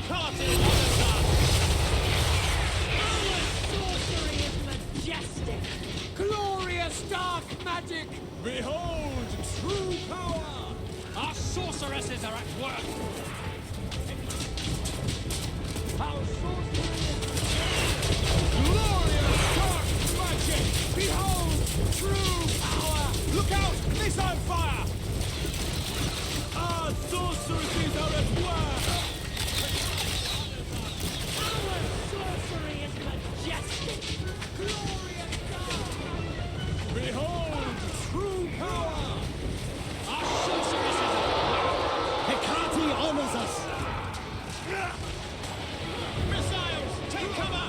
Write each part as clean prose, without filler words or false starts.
Carting on the sun! Our sorcery is majestic! Glorious dark magic! Behold true power! Our sorceresses are at work! Our sorcery is glorious dark magic! Behold true power! Look out! This on fire! Our sorceresses are at work! Our sorcery is majestic! Glorious dark! Behold true power! Our sorceresses are at work! Hecate honors us! Missiles! Take cover!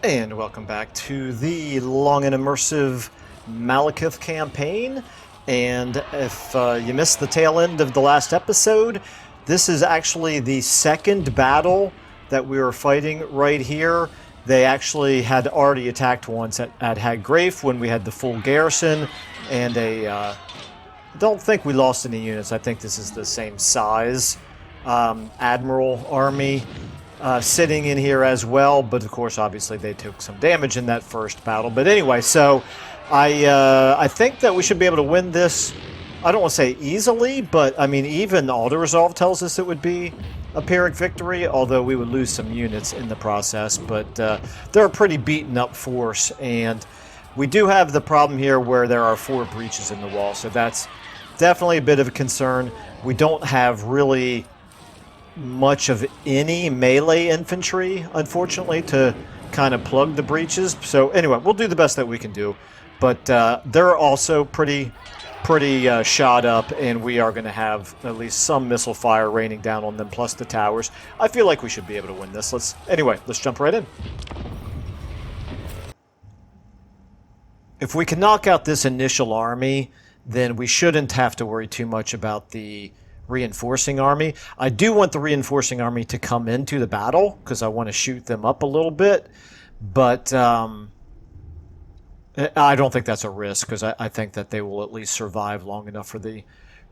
And welcome back to the long and immersive Malekith campaign. And if you missed the tail end of the last episode, this is actually the second battle that we were fighting right here. They actually had already attacked once at Haggrafe when we had the full garrison, and I don't think we lost any units. I think this is the same size Admiral army sitting in here as well, but of course obviously they took some damage in that first battle. But anyway, so I think that we should be able to win this. I don't want to say easily, but I mean, even auto-resolve tells us it would be a Pyrrhic victory, although we would lose some units in the process. But they're a pretty beaten up force, and we do have the problem here where there are 4 breaches in the wall, so that's definitely a bit of a concern. We don't have really much of any melee infantry, unfortunately, to kind of plug the breaches. So anyway, we'll do the best that we can do. But they're also pretty shot up, and we are going to have at least some missile fire raining down on them, plus the towers. I feel like we should be able to win this. Let's jump right in. If we can knock out this initial army, then we shouldn't have to worry too much about the reinforcing army. I do want the reinforcing army to come into the battle because I want to shoot them up a little bit, but I don't think that's a risk because I think that they will at least survive long enough for the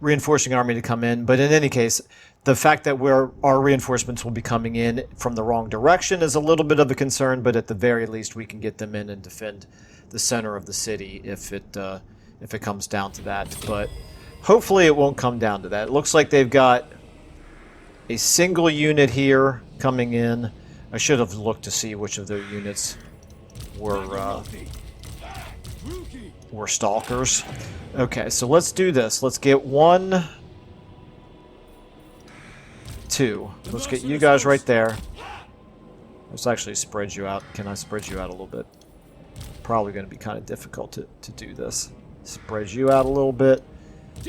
reinforcing army to come in. But in any case, the fact that our reinforcements will be coming in from the wrong direction is a little bit of a concern, but at the very least we can get them in and defend the center of the city if it comes down to that. But hopefully it won't come down to that. It looks like they've got a single unit here coming in. I should have looked to see which of their units were stalkers. Okay, so let's do this. Let's get 1, 2. Let's get you guys right there. Let's actually spread you out. Can I spread you out a little bit? Probably going to be kind of difficult to do this. Spread you out a little bit.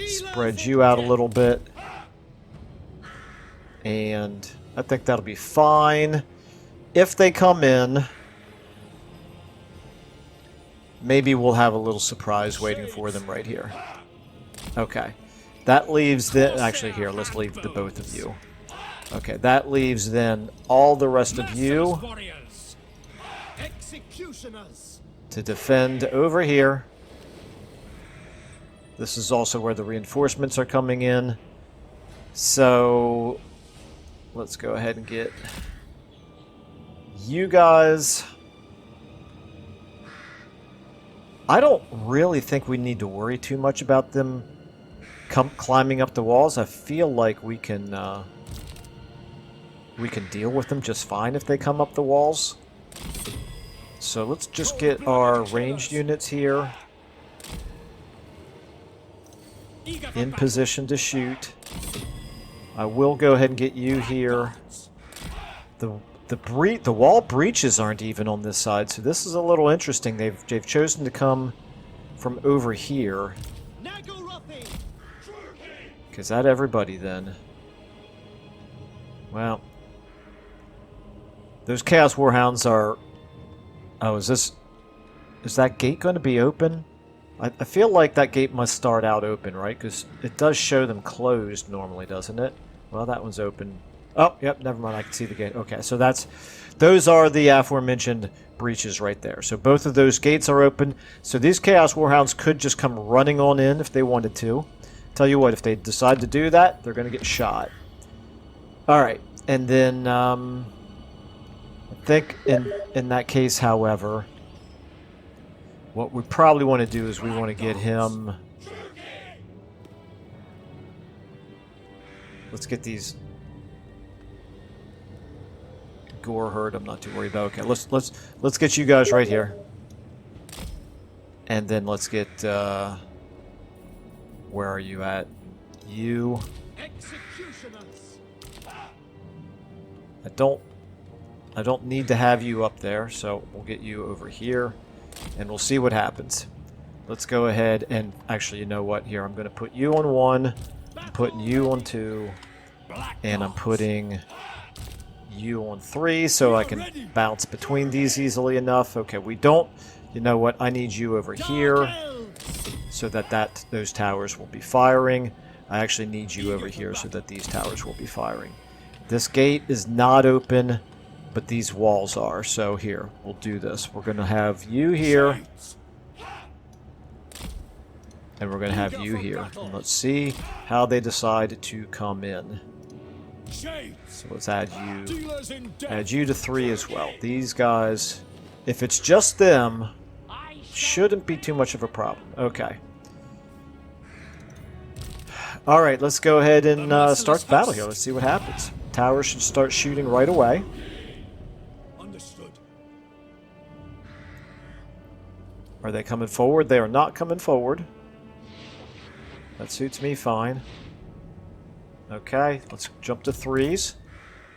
Spread you out a little bit. And I think that'll be fine. If they come in, maybe we'll have a little surprise waiting for them right here. Okay. That leaves the... Actually, here, let's leave the both of you. Okay, that leaves then all the rest of you Executioners. to defend over here. This is also where the reinforcements are coming in. So let's go ahead and get you guys. I don't really think we need to worry too much about them climbing up the walls. I feel like we can deal with them just fine if they come up the walls. So let's just get our ranged units here in position to shoot. I will go ahead and get you here. The wall breaches aren't even on this side, so this is a little interesting. They've chosen to come from over here. Is that everybody then? Well, those Chaos Warhounds are... Oh, is that gate going to be open? I feel like that gate must start out open, right? Because it does show them closed normally, doesn't it? Well, that one's open. Oh, yep, never mind. I can see the gate. Okay, so those are the aforementioned breaches right there. So both of those gates are open. So these Chaos Warhounds could just come running on in if they wanted to. Tell you what, if they decide to do that, they're going to get shot. Alright, and then I think in that case, however, what we probably want to do is we want to get him... Let's get these... Gore herd, I'm not too worried about. Okay, let's get you guys right here. And then let's get... where are you at? You... I don't need to have you up there, so we'll get you over here, and we'll see what happens. Let's go ahead and... Actually, you know what? Here, I'm going to put you on 1, I'm putting you on 2, and I'm putting you on 3, so I can bounce between these easily enough. Okay, we don't... You know what? I need you over here, so that those towers will be firing. I actually need you over here so that these towers will be firing. This gate is not open, but these walls are. So here, we'll do this. We're going to have you here, and we're going to have you here. And let's see how they decide to come in. So let's add you to 3 as well. These guys, if it's just them, shouldn't be too much of a problem. Okay. Alright, let's go ahead and start the battle here. Let's see what happens. Tower should start shooting right away. Understood. Are they coming forward? They are not coming forward. That suits me fine. Okay, let's jump to 3s.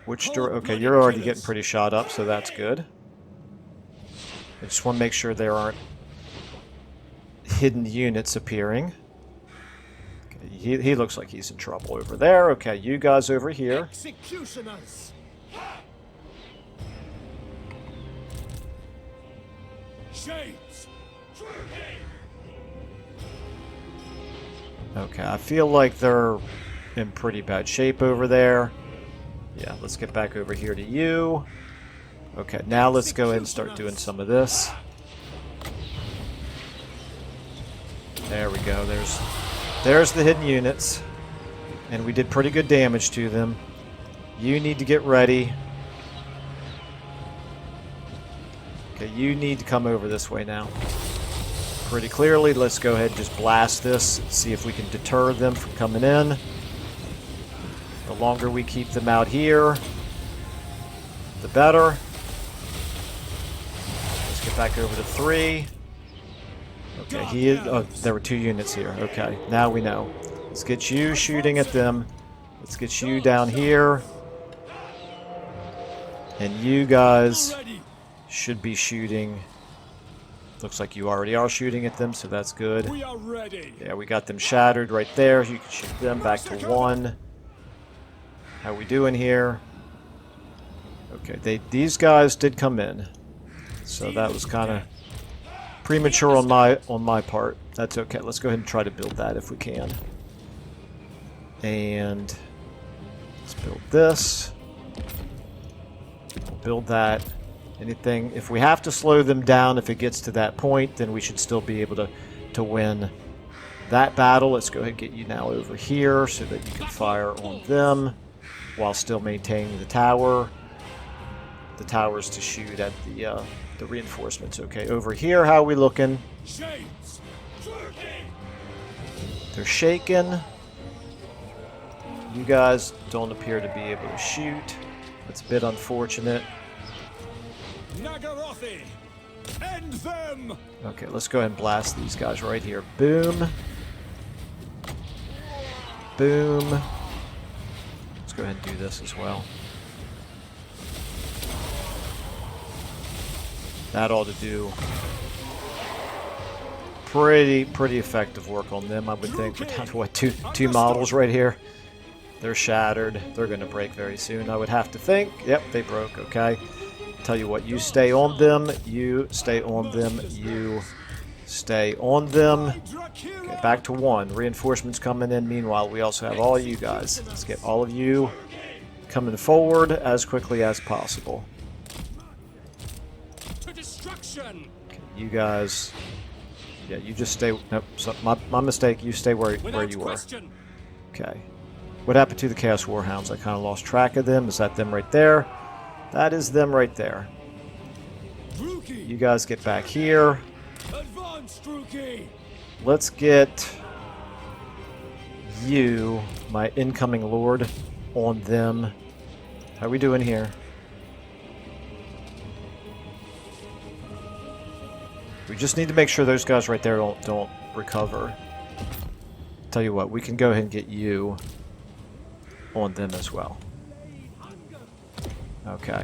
Okay, you're already getting pretty shot up, so that's good. I just want to make sure there aren't hidden units appearing. Okay, he looks like he's in trouble over there. Okay, you guys over here. Executioners. Shades. Okay, I feel like they're in pretty bad shape over there. Yeah, let's get back over here to you. Okay, now let's go ahead and start doing some of this. There we go. There's the hidden units. And we did pretty good damage to them. You need to get ready. Okay, you need to come over this way now. Pretty clearly, let's go ahead and just blast this. See if we can deter them from coming in. The longer we keep them out here, the better. Let's get back over to 3. Okay, there were 2 units here. Okay, now we know. Let's get you shooting at them. Let's get you down here. And you guys should be shooting. Looks like you already are shooting at them, so that's good. We are ready. Yeah, we got them shattered right there. You can shoot them back to 1. How we doing here? Okay, these guys did come in. So that was kind of premature on my part. That's okay. Let's go ahead and try to build that if we can. And let's build this. We'll build that. Anything, if we have to slow them down, if it gets to that point, then we should still be able to win that battle. Let's go ahead and get you now over here so that you can fire on them while still maintaining the tower. The tower's to shoot at the reinforcements. Okay, over here, how are we looking? They're shaking. You guys don't appear to be able to shoot. It's a bit unfortunate. Nagarothi, end them! Okay, let's go ahead and blast these guys right here. Boom. Boom. Let's go ahead and do this as well. That ought to do pretty effective work on them, I would think. We're down to what, two models right here. They're shattered. They're going to break very soon, I would have to think. Yep, they broke. Okay. Tell you what, you stay on them. You stay on them. You stay on them. Okay, back to 1. Reinforcements coming in. Meanwhile, we also have all you guys. Let's get all of you coming forward as quickly as possible. Okay, you guys... Yeah, you just stay... Nope, so my mistake. You stay where you were. Okay. What happened to the Chaos Warhounds? I kind of lost track of them. Is that them right there? That is them right there. You guys get back here. Let's get you, my incoming lord, on them. How are we doing here? We just need to make sure those guys right there don't recover. Tell you what, we can go ahead and get you on them as well. Okay.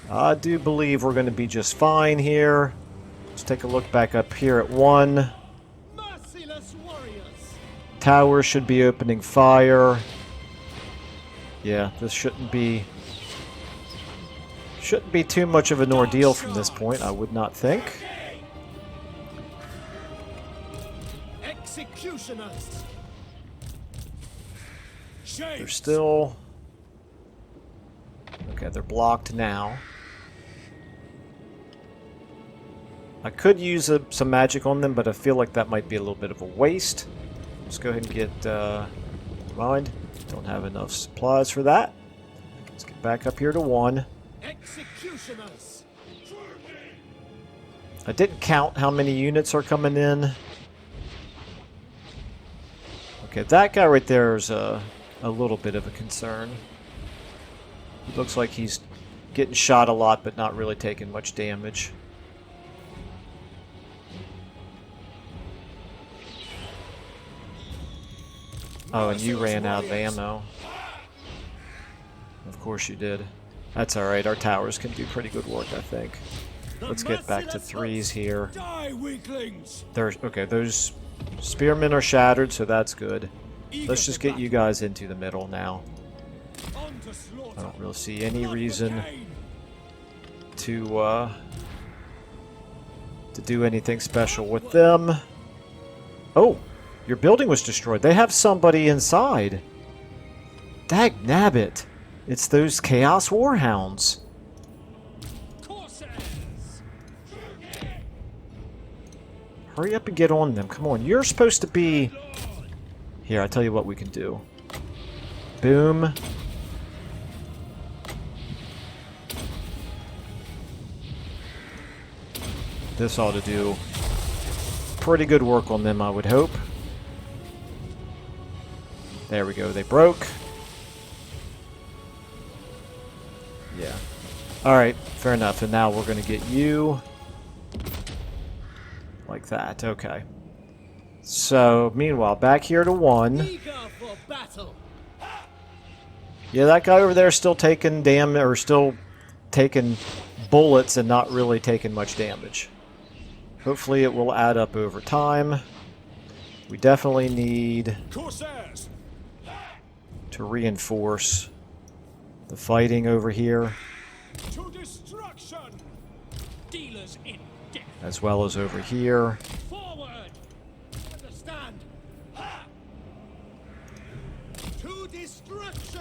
I do believe we're going to be just fine here. Let's take a look back up here at 1. Tower should be opening fire. Yeah, this shouldn't be too much of an ordeal from this point, I would not think. Executioners. They're still... Okay, they're blocked now. I could use some magic on them, but I feel like that might be a little bit of a waste. Let's go ahead and get... mind. Don't have enough supplies for that. Let's get back up here to 1. Executioners. I didn't count how many units are coming in. Okay, that guy right there is a little bit of a concern. He looks like he's getting shot a lot, but not really taking much damage. Oh, and you ran out of ammo. Of course you did. That's alright, our towers can do pretty good work, I think. Let's get back to 3s here. Okay, those spearmen are shattered, so that's good. Let's just get you guys into the middle now. I don't really see any reason to do anything special with them. Oh, your building was destroyed. They have somebody inside. Dagnabbit. It's those Chaos Warhounds. Hurry up and get on them. Come on, you're supposed to be... Here, I tell you what we can do. Boom. This ought to do pretty good work on them, I would hope. There we go, they broke. Yeah. Alright, fair enough. And now we're going to get you like that. Okay. So, meanwhile, back here to 1. Yeah, that guy over there is still taking damage, or still taking bullets and not really taking much damage. Hopefully it will add up over time. We definitely need to reinforce the fighting over here, as well as over here.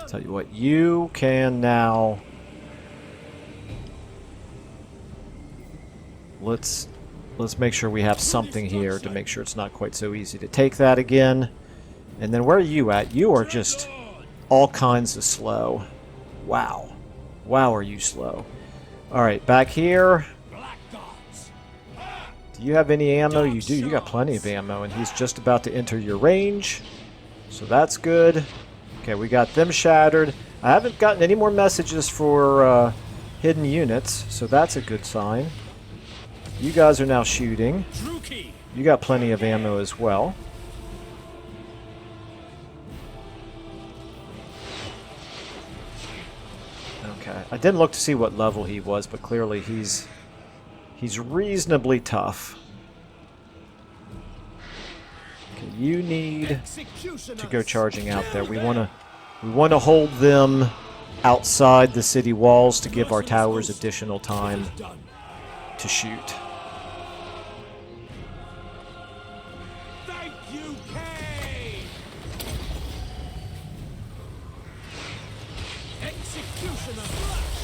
Tell you what, you can now let's make sure we have something here to make sure it's not quite so easy to take that again. And then where are you at? You are just all kinds of slow. Wow. Wow, are you slow. Alright, back here. Do you have any ammo? You do. You got plenty of ammo, and he's just about to enter your range. So that's good. Okay, we got them shattered. I haven't gotten any more messages for hidden units, so that's a good sign. You guys are now shooting. You got plenty of ammo as well. Okay, I didn't look to see what level he was, but clearly he's reasonably tough. Okay, you need to go charging out there. We want to hold them outside the city walls to give our towers additional time to shoot.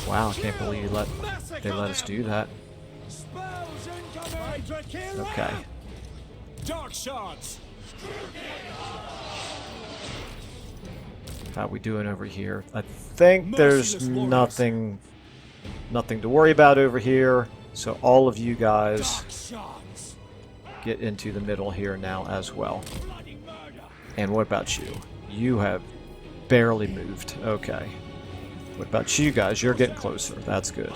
Wow, I can't believe they let us do that. Okay. Dark shots. How we doing over here? I think there's nothing to worry about over here. So all of you guys get into the middle here now as well. And what about you? You have barely moved. Okay. What about you guys? You're getting closer. That's good.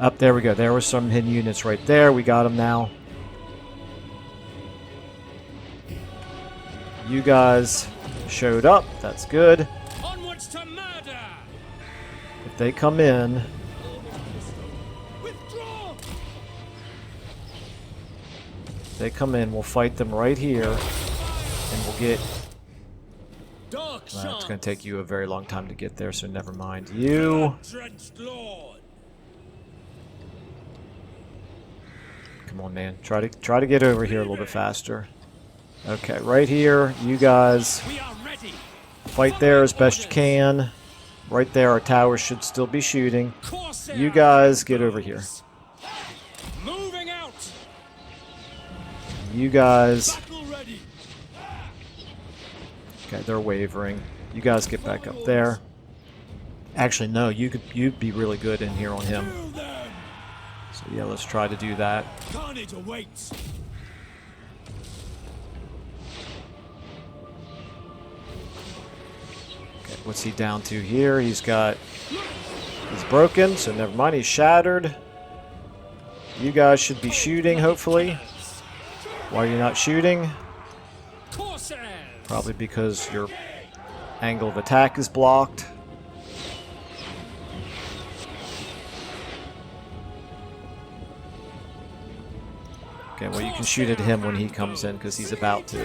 Up there we go. There were some hidden units right there. We got them now. You guys showed up. That's good. Onwards to murder. If they come in, Withdraw. we'll fight them right here, and we'll get. Well, it's going to take you a very long time to get there, so never mind. You. Come on, man. Try to get over here a little bit faster. Okay, right here. You guys fight there as best you can. Right there, our towers should still be shooting. You guys get over here. Moving out. You guys. Okay, they're wavering. You guys get back up there. Actually, no, you'd be really good in here on him. So yeah, let's try to do that. Carnage awaits. Okay, what's he down to here? He's broken, so never mind, he's shattered. You guys should be shooting, hopefully. Why are you not shooting? Probably because your angle of attack is blocked. Okay, well you can shoot at him when he comes in because he's about to.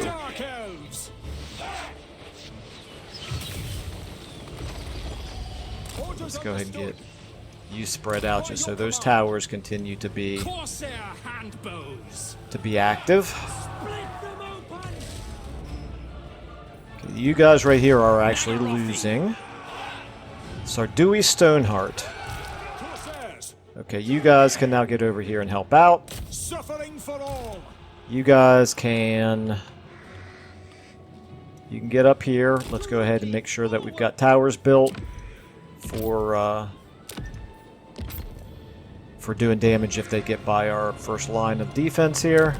Let's go ahead and get you spread out just so those towers continue to be active. Okay, you guys right here are actually losing. Sardui Stoneheart. Okay, you guys can now get over here and help out. Suffering for all. You guys can... You can get up here. Let's go ahead and make sure that we've got towers built for doing damage if they get by our first line of defense here.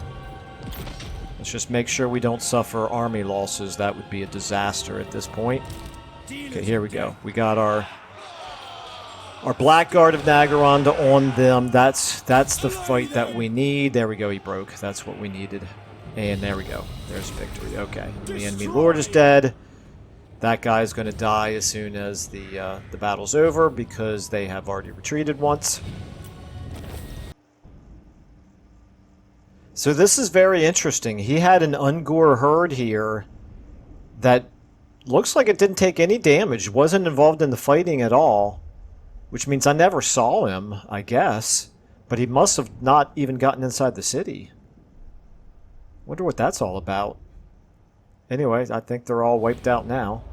Let's just make sure we don't suffer army losses. That would be a disaster at this point. Okay, here we go. We got our Blackguard of Nagaronda on them. That's the fight that we need. There we go, he broke. That's what we needed. And there we go. There's victory. Okay, the enemy lord is dead. That guy's going to die as soon as the battle's over because they have already retreated once. So this is very interesting. He had an Ungor herd here that looks like it didn't take any damage. Wasn't involved in the fighting at all. Which means I never saw him, I guess. But he must have not even gotten inside the city. Wonder what that's all about. Anyway, I think they're all wiped out now.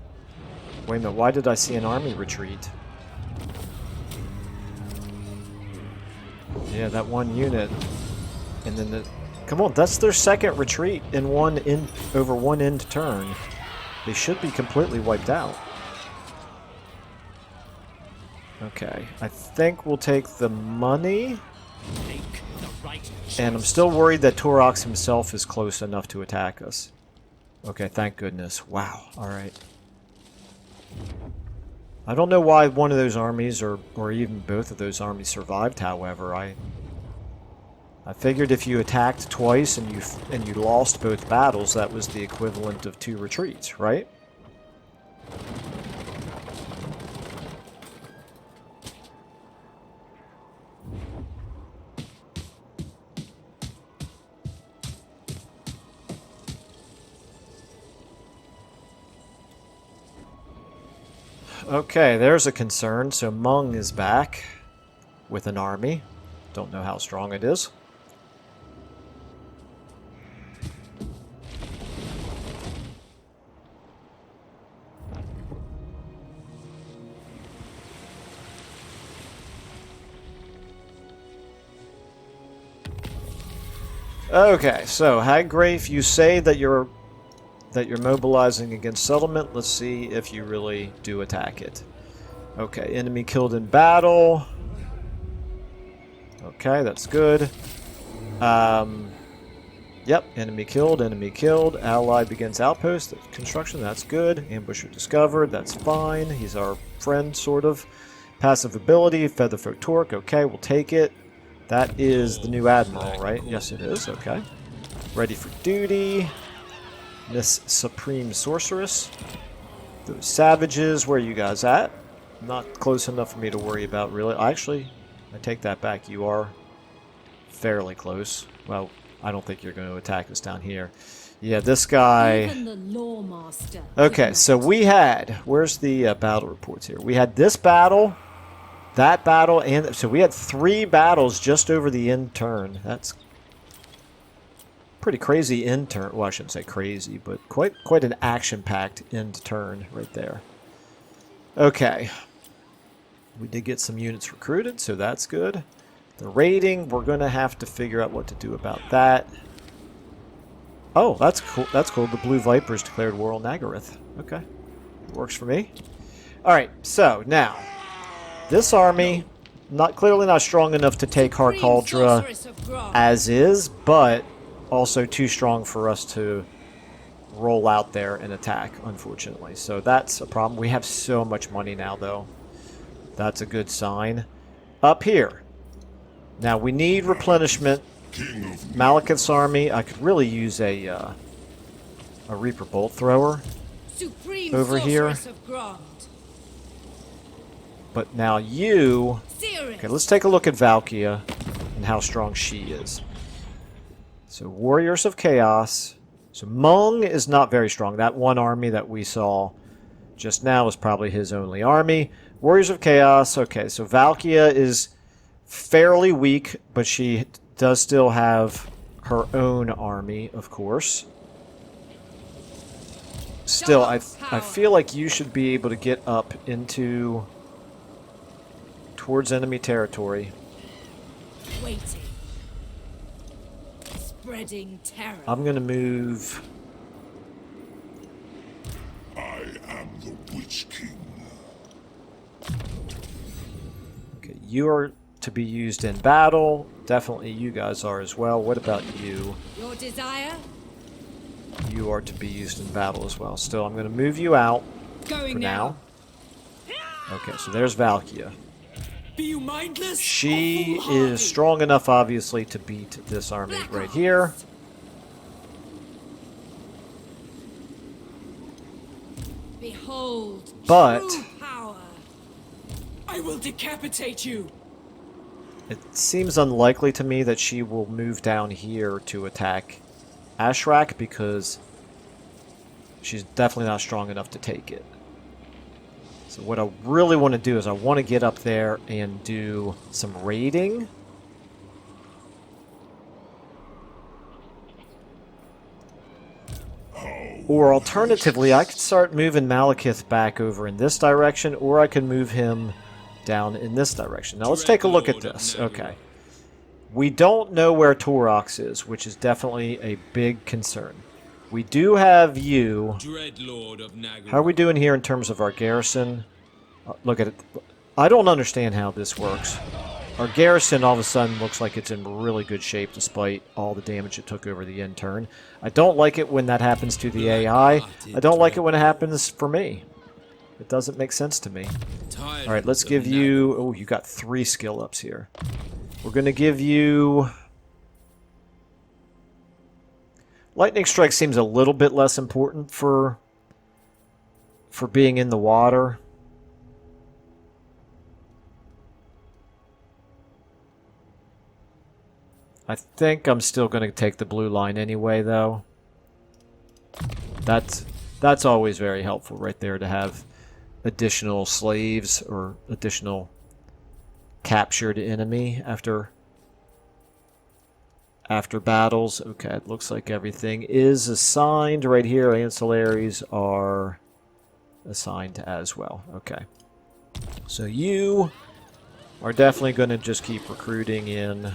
Wait a minute, why did I see an army retreat? Yeah, that one unit. And then the... Come on, that's their second retreat in over one end turn. They should be completely wiped out. Okay, I think we'll take the money. And I'm still worried that Torox himself is close enough to attack us. Okay, thank goodness. Wow, alright. I don't know why one of those armies, or even both of those armies survived, however. I figured if you attacked twice and you lost both battles, that was the equivalent of 2 retreats, right? Okay, there's a concern. So Mung is back with an army. Don't know how strong it is. Okay, so Haggrave, you say that you're mobilizing against settlement. Let's see if you really do attack it. Okay, enemy killed in battle. Okay, that's good. Yep, enemy killed, ally begins outpost construction, that's good. Ambusher discovered, that's fine. He's our friend, sort of. Passive ability, Featherfoot Torque, okay, we'll take it. That is the new admiral, right? Yes, it is, okay. Ready for duty. Miss Supreme Sorceress. Those savages, where are you guys at? Not close enough for me to worry about, really. Actually, I take that back. You are fairly close. Well, I don't think you're going to attack us down here. Yeah, this guy... Even the Lawmaster Okay, so we had... Where's the battle reports here? We had this battle, that battle, and... So we had 3 battles just over the end turn. That's... pretty crazy end turn. Well, I shouldn't say crazy, but quite an action-packed end turn right there. Okay. We did get some units recruited, so that's good. The raiding, we're going to have to figure out what to do about that. Oh, that's cool. That's cool. The Blue Vipers declared war on Nagaroth. Okay. Works for me. Alright, so now, this army, clearly not strong enough to take Harkaldra as is, but also too strong for us to roll out there and attack, unfortunately. So that's a problem. We have so much money now, though. That's a good sign. Up here. Now, we need replenishment. Malekith's army, I could really use a Reaper Bolt Thrower over here. But now you... Okay, let's take a look at Valkia and how strong she is. So, Warriors of Chaos. So, Mung is not very strong. That one army that we saw just now is probably his only army. Warriors of Chaos. Okay, so Valkia is fairly weak, but she does still have her own army, of course. Still, I feel like you should be able to get up into... towards enemy territory. Waiting. Spreading terror. I'm going to move... I am the Witch King. Okay, you are to be used in battle. Definitely you guys are as well. What about you? Your desire? You are to be used in battle as well. Still, I'm going to move you out for now. Okay, so there's Valkia. Be you mindless? She is strong enough, obviously, to beat this army right here. Behold, but true power. I will decapitate you. It seems unlikely to me that she will move down here to attack Ashrak because she's definitely not strong enough to take it. So what I really want to do is I want to get up there and do some raiding. Or alternatively, I could start moving Malekith back over in this direction, or I can move him down in this direction. Now let's take a look at this. Okay. We don't know where Torox is, which is definitely a big concern. We do have you. Dreadlord of Nagaroth. How are we doing here in terms of our garrison? Look at it. I don't understand how this works. Our garrison all of a sudden looks like it's in really good shape despite all the damage it took over the end turn. I don't like it when that happens to the AI. I don't like it when it happens for me. It doesn't make sense to me. Alright, let's give you... Oh, you got 3 skill ups here. We're going to give you... Lightning Strike seems a little bit less important for being in the water. I think I'm still going to take the blue line anyway, though. That's always very helpful right there to have additional slaves or additional captured enemy after battles. Okay, it looks like everything is assigned right here. Ancillaries are assigned as well. Okay. So you are definitely going to just keep recruiting in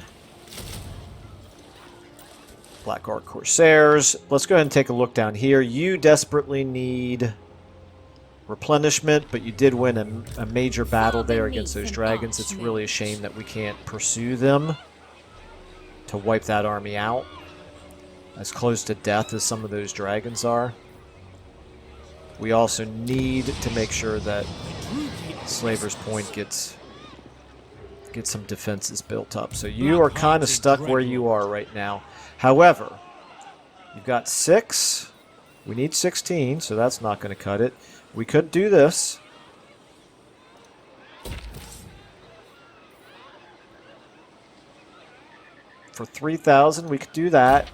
Black Ark Corsairs. Let's go ahead and take a look down here. You desperately need replenishment, but you did win a major battle there against those dragons. It's really a shame that we can't pursue them to wipe that army out. As close to death as some of those dragons are. We also need to make sure that Slaver's Point gets some defenses built up. So you are kind of stuck where you are right now. However, you've got 6. We need 16, so that's not going to cut it. We could do this. For 3,000, we could do that.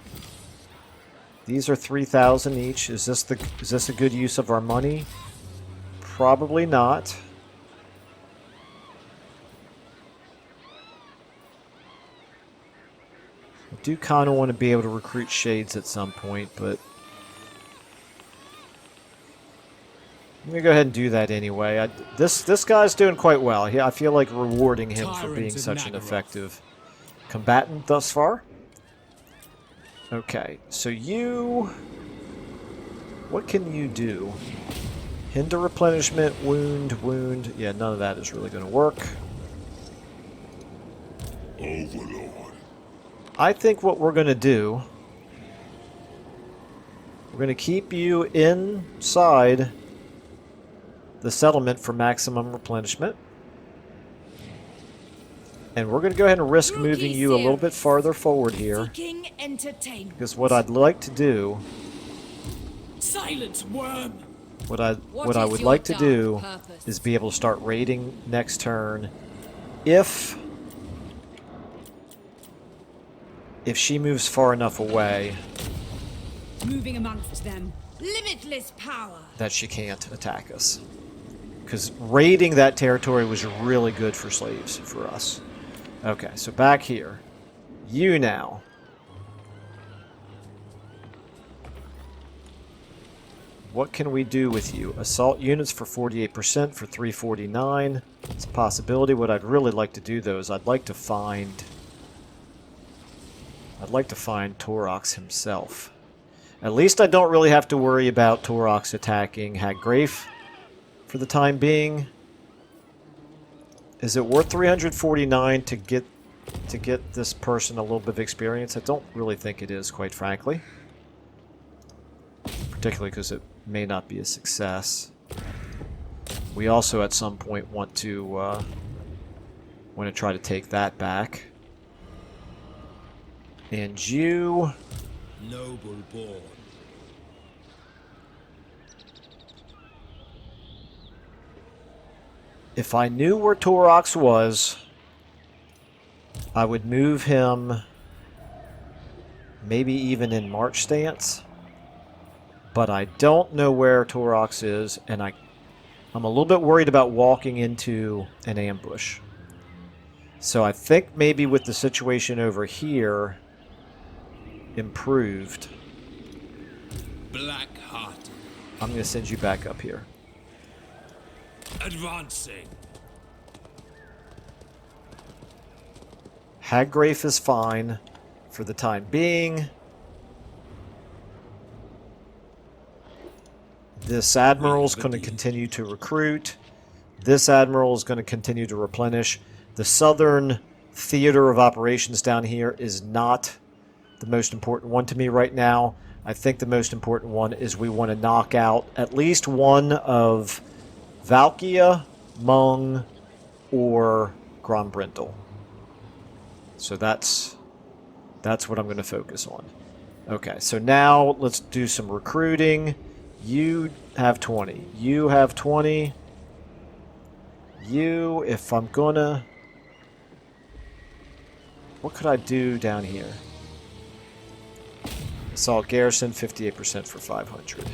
These are 3,000 each. Is this a good use of our money? Probably not. I do kind of want to be able to recruit Shades at some point, but I'm going to go ahead and do that anyway. This guy's doing quite well. I feel like rewarding him for being such an effective combatant thus far. Okay, so you... What can you do? Hinder replenishment, wound. Yeah, none of that is really going to work. Overlord. I think what we're going to do... We're going to keep you inside the settlement for maximum replenishment. And we're going to go ahead and risk moving you a little bit farther forward here. Because what I'd like to do... Silence, worm! What I would like to do is be able to start raiding next turn if she moves far enough away Moving amongst them. Limitless power. that she can't attack us. Because raiding that territory was really good for slaves for us. Okay, so back here. You now. What can we do with you? Assault units for 48% for 349. It's a possibility. What I'd really like to do though is I'd like to find Torox himself. At least I don't really have to worry about Torox attacking Haggrafe for the time being. Is it worth 349 to get this person a little bit of experience? I don't really think it is, quite frankly. Particularly because it may not be a success. We also at some point want to try to take that back. And you... Noble born. If I knew where Torox was, I would move him maybe even in March stance. But I don't know where Torox is, and I'm a little bit worried about walking into an ambush. So I think maybe with the situation over here improved, Black-hearted. I'm going to send you back up here. Advancing. Haggrafe is fine for the time being. This admiral is going to continue to recruit. This admiral is going to continue to replenish. The southern theater of operations down here is not the most important one to me right now. I think the most important one is we want to knock out at least one of Valkia, Mung, or Grombrindle. So that's what I'm going to focus on. Okay, so now let's do some recruiting. You have 20. You have 20. You, if I'm gonna... What could I do down here? Assault garrison, 58% for 500.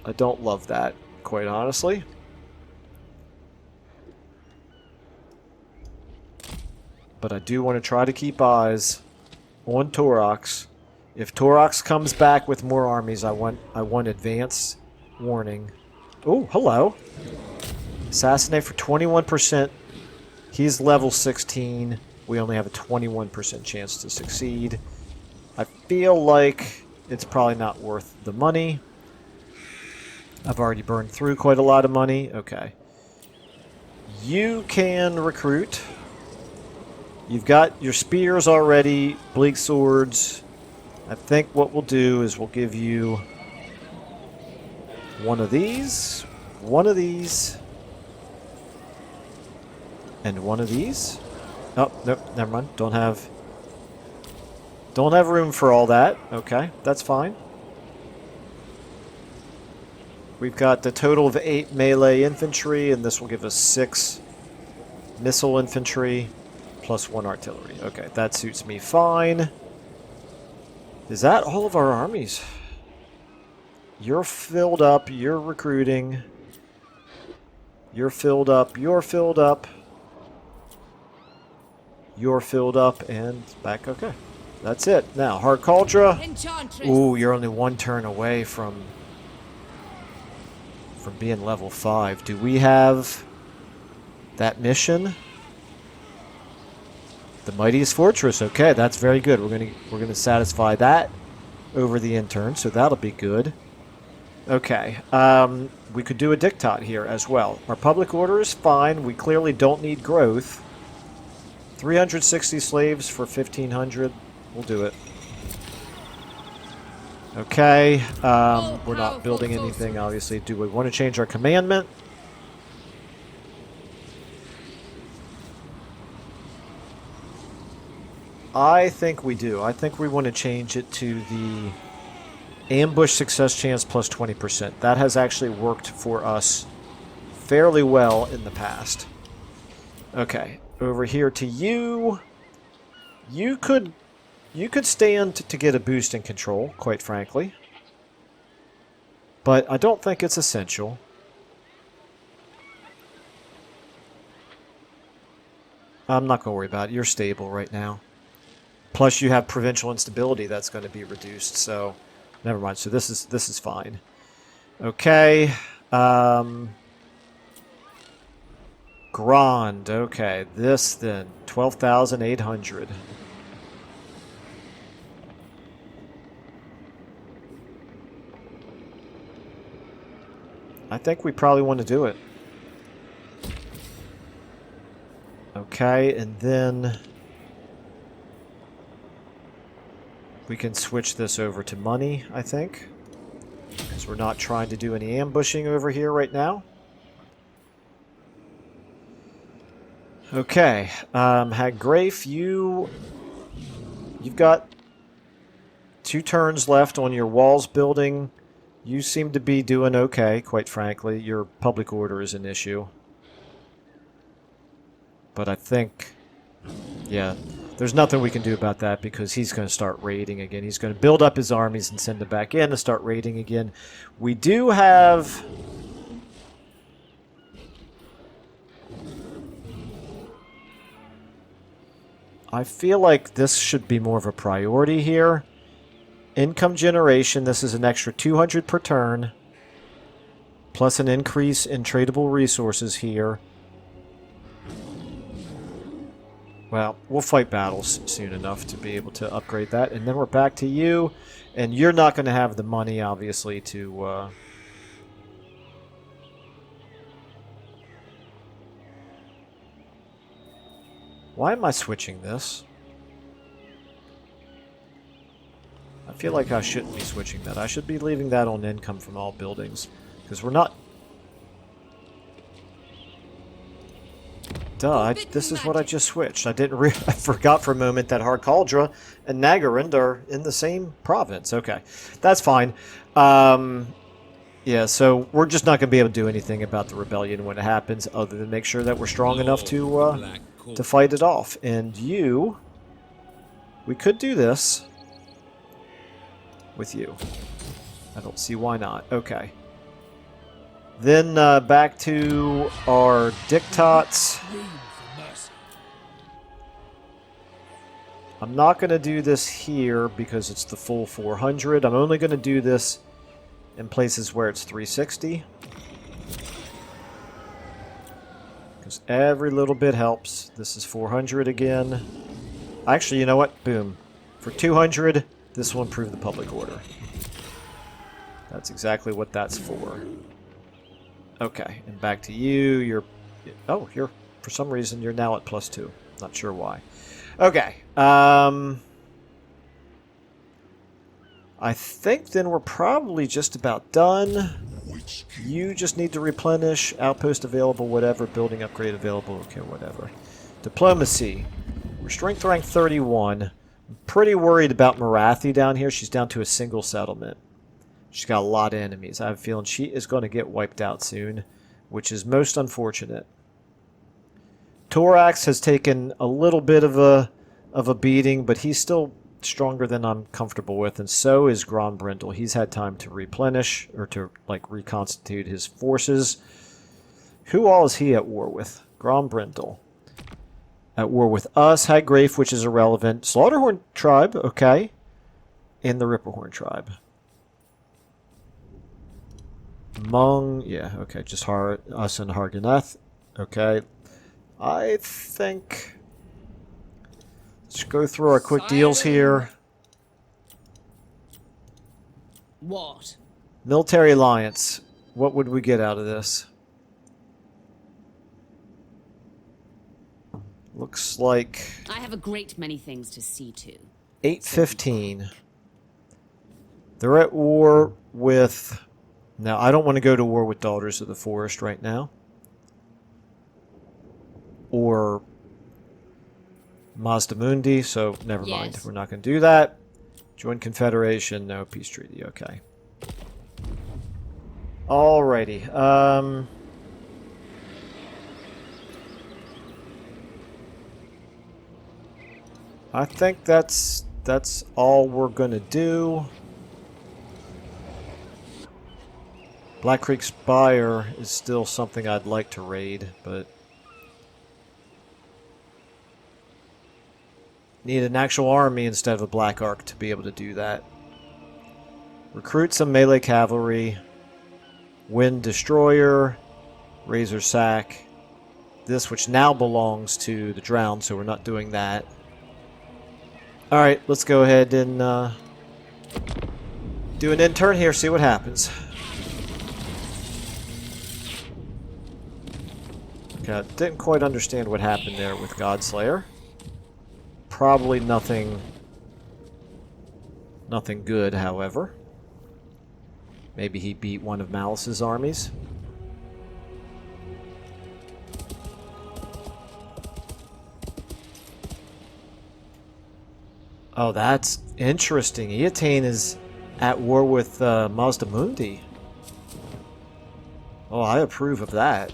I don't love that, quite honestly. But I do want to try to keep eyes on Torox. If Torox comes back with more armies, I want advance warning. Oh, hello. Assassinate for 21%. He's level 16. We only have a 21% chance to succeed. I feel like it's probably not worth the money. I've already burned through quite a lot of money. Okay. You can recruit. You've got your spears already, bleak swords. I think what we'll do is we'll give you one of these, and one of these. Oh, nope, never mind. Don't have room for all that. Okay, that's fine. We've got the total of 8 melee infantry, and this will give us 6 missile infantry plus 1 artillery. Okay, that suits me fine. Is that all of our armies? You're filled up, you're recruiting. You're filled up, you're filled up. You're filled up, and back. Okay. That's it. Now, Hard Cauldra. Enchantress. Ooh, you're only 1 turn away from being level 5. Do we have that mission? The Mightiest Fortress. Okay, that's very good. We're gonna satisfy that over the intern, so that'll be good. Okay, we could do a diktat here as well. Our public order is fine. We clearly don't need growth. 360 slaves for 1,500. We'll do it. Okay, we're not building anything, obviously. Do we want to change our commandment? I think we do. I think we want to change it to the ambush success chance plus 20%. That has actually worked for us fairly well in the past. Okay, over here to you. You could stand to get a boost in control, quite frankly. But I don't think it's essential. I'm not going to worry about it. You're stable right now. Plus you have provincial instability that's going to be reduced, so never mind. So this is fine. Okay. Grand. Okay. This then 12,800. I think we probably want to do it. Okay, and then we can switch this over to money, I think. Because we're not trying to do any ambushing over here right now. Okay, Haggrafe, you've got 2 turns left on your walls building. You seem to be doing okay, quite frankly. Your public order is an issue. But I think, yeah, there's nothing we can do about that because he's going to start raiding again. He's going to build up his armies and send them back in to start raiding again. We do have... I feel like this should be more of a priority here. Income generation, this is an extra 200 per turn. Plus an increase in tradable resources here. Well, we'll fight battles soon enough to be able to upgrade that. And then we're back to you. And you're not going to have the money, obviously, to... Why am I switching this? I feel like I shouldn't be switching that. I should be leaving that on income from all buildings. Because we're not... Duh, this is what I just switched. I didn't I forgot for a moment that Harkaldra and Nagaland are in the same province. Okay, that's fine. Yeah, so we're just not going to be able to do anything about the rebellion when it happens, other than make sure that we're strong enough to fight it off. And you... We could do this with you. I don't see why not. Okay. Then back to our diktats. I'm not going to do this here because it's the full 400. I'm only going to do this in places where it's 360. Because every little bit helps. This is 400 again. Actually, you know what? Boom. For 200, this will improve the public order. That's exactly what that's for. Okay, and back to you. You're... Oh, you're... For some reason, you're now at +2. Not sure why. Okay. I think then we're probably just about done. You just need to replenish. Outpost available, whatever. Building upgrade available. Okay, whatever. Diplomacy. We're strength rank 31. I'm pretty worried about Marathi down here. She's down to a single settlement. She's got a lot of enemies. I have a feeling she is going to get wiped out soon, which is most unfortunate. Torax has taken a little bit of a beating, but he's still stronger than I'm comfortable with, and so is Grombrindle. He's had time to replenish, or to, like, reconstitute his forces. Who all is he at war with? Grombrindle. At war with us, Haggrafe, which is irrelevant. Slaughterhorn tribe, okay. And the Ripperhorn tribe. Mung, yeah, okay, just us and Harganeth. Okay. I think... Let's go through our quick deals here. What? Military alliance. What would we get out of this? Looks like... I have a great many things to see to. 815. They're at war with... Now, I don't want to go to war with Daughters of the Forest right now. Or Mazdamundi, so never mind. We're not going to do that. Join Confederation, no. Peace treaty, okay. Alrighty. I think that's all we're going to do. Black Creek Spire is still something I'd like to raid, but need an actual army instead of a Black Ark to be able to do that. Recruit some melee cavalry. Wind Destroyer. Razor Sack. This, which now belongs to the Drowned, so we're not doing that. Alright, let's go ahead and do an intern here, see what happens. Okay, didn't quite understand what happened there with Godslayer. Probably nothing good, however. Maybe he beat one of Malice's armies. Oh, that's interesting. Eataine is at war with Mazdamundi. Oh, I approve of that.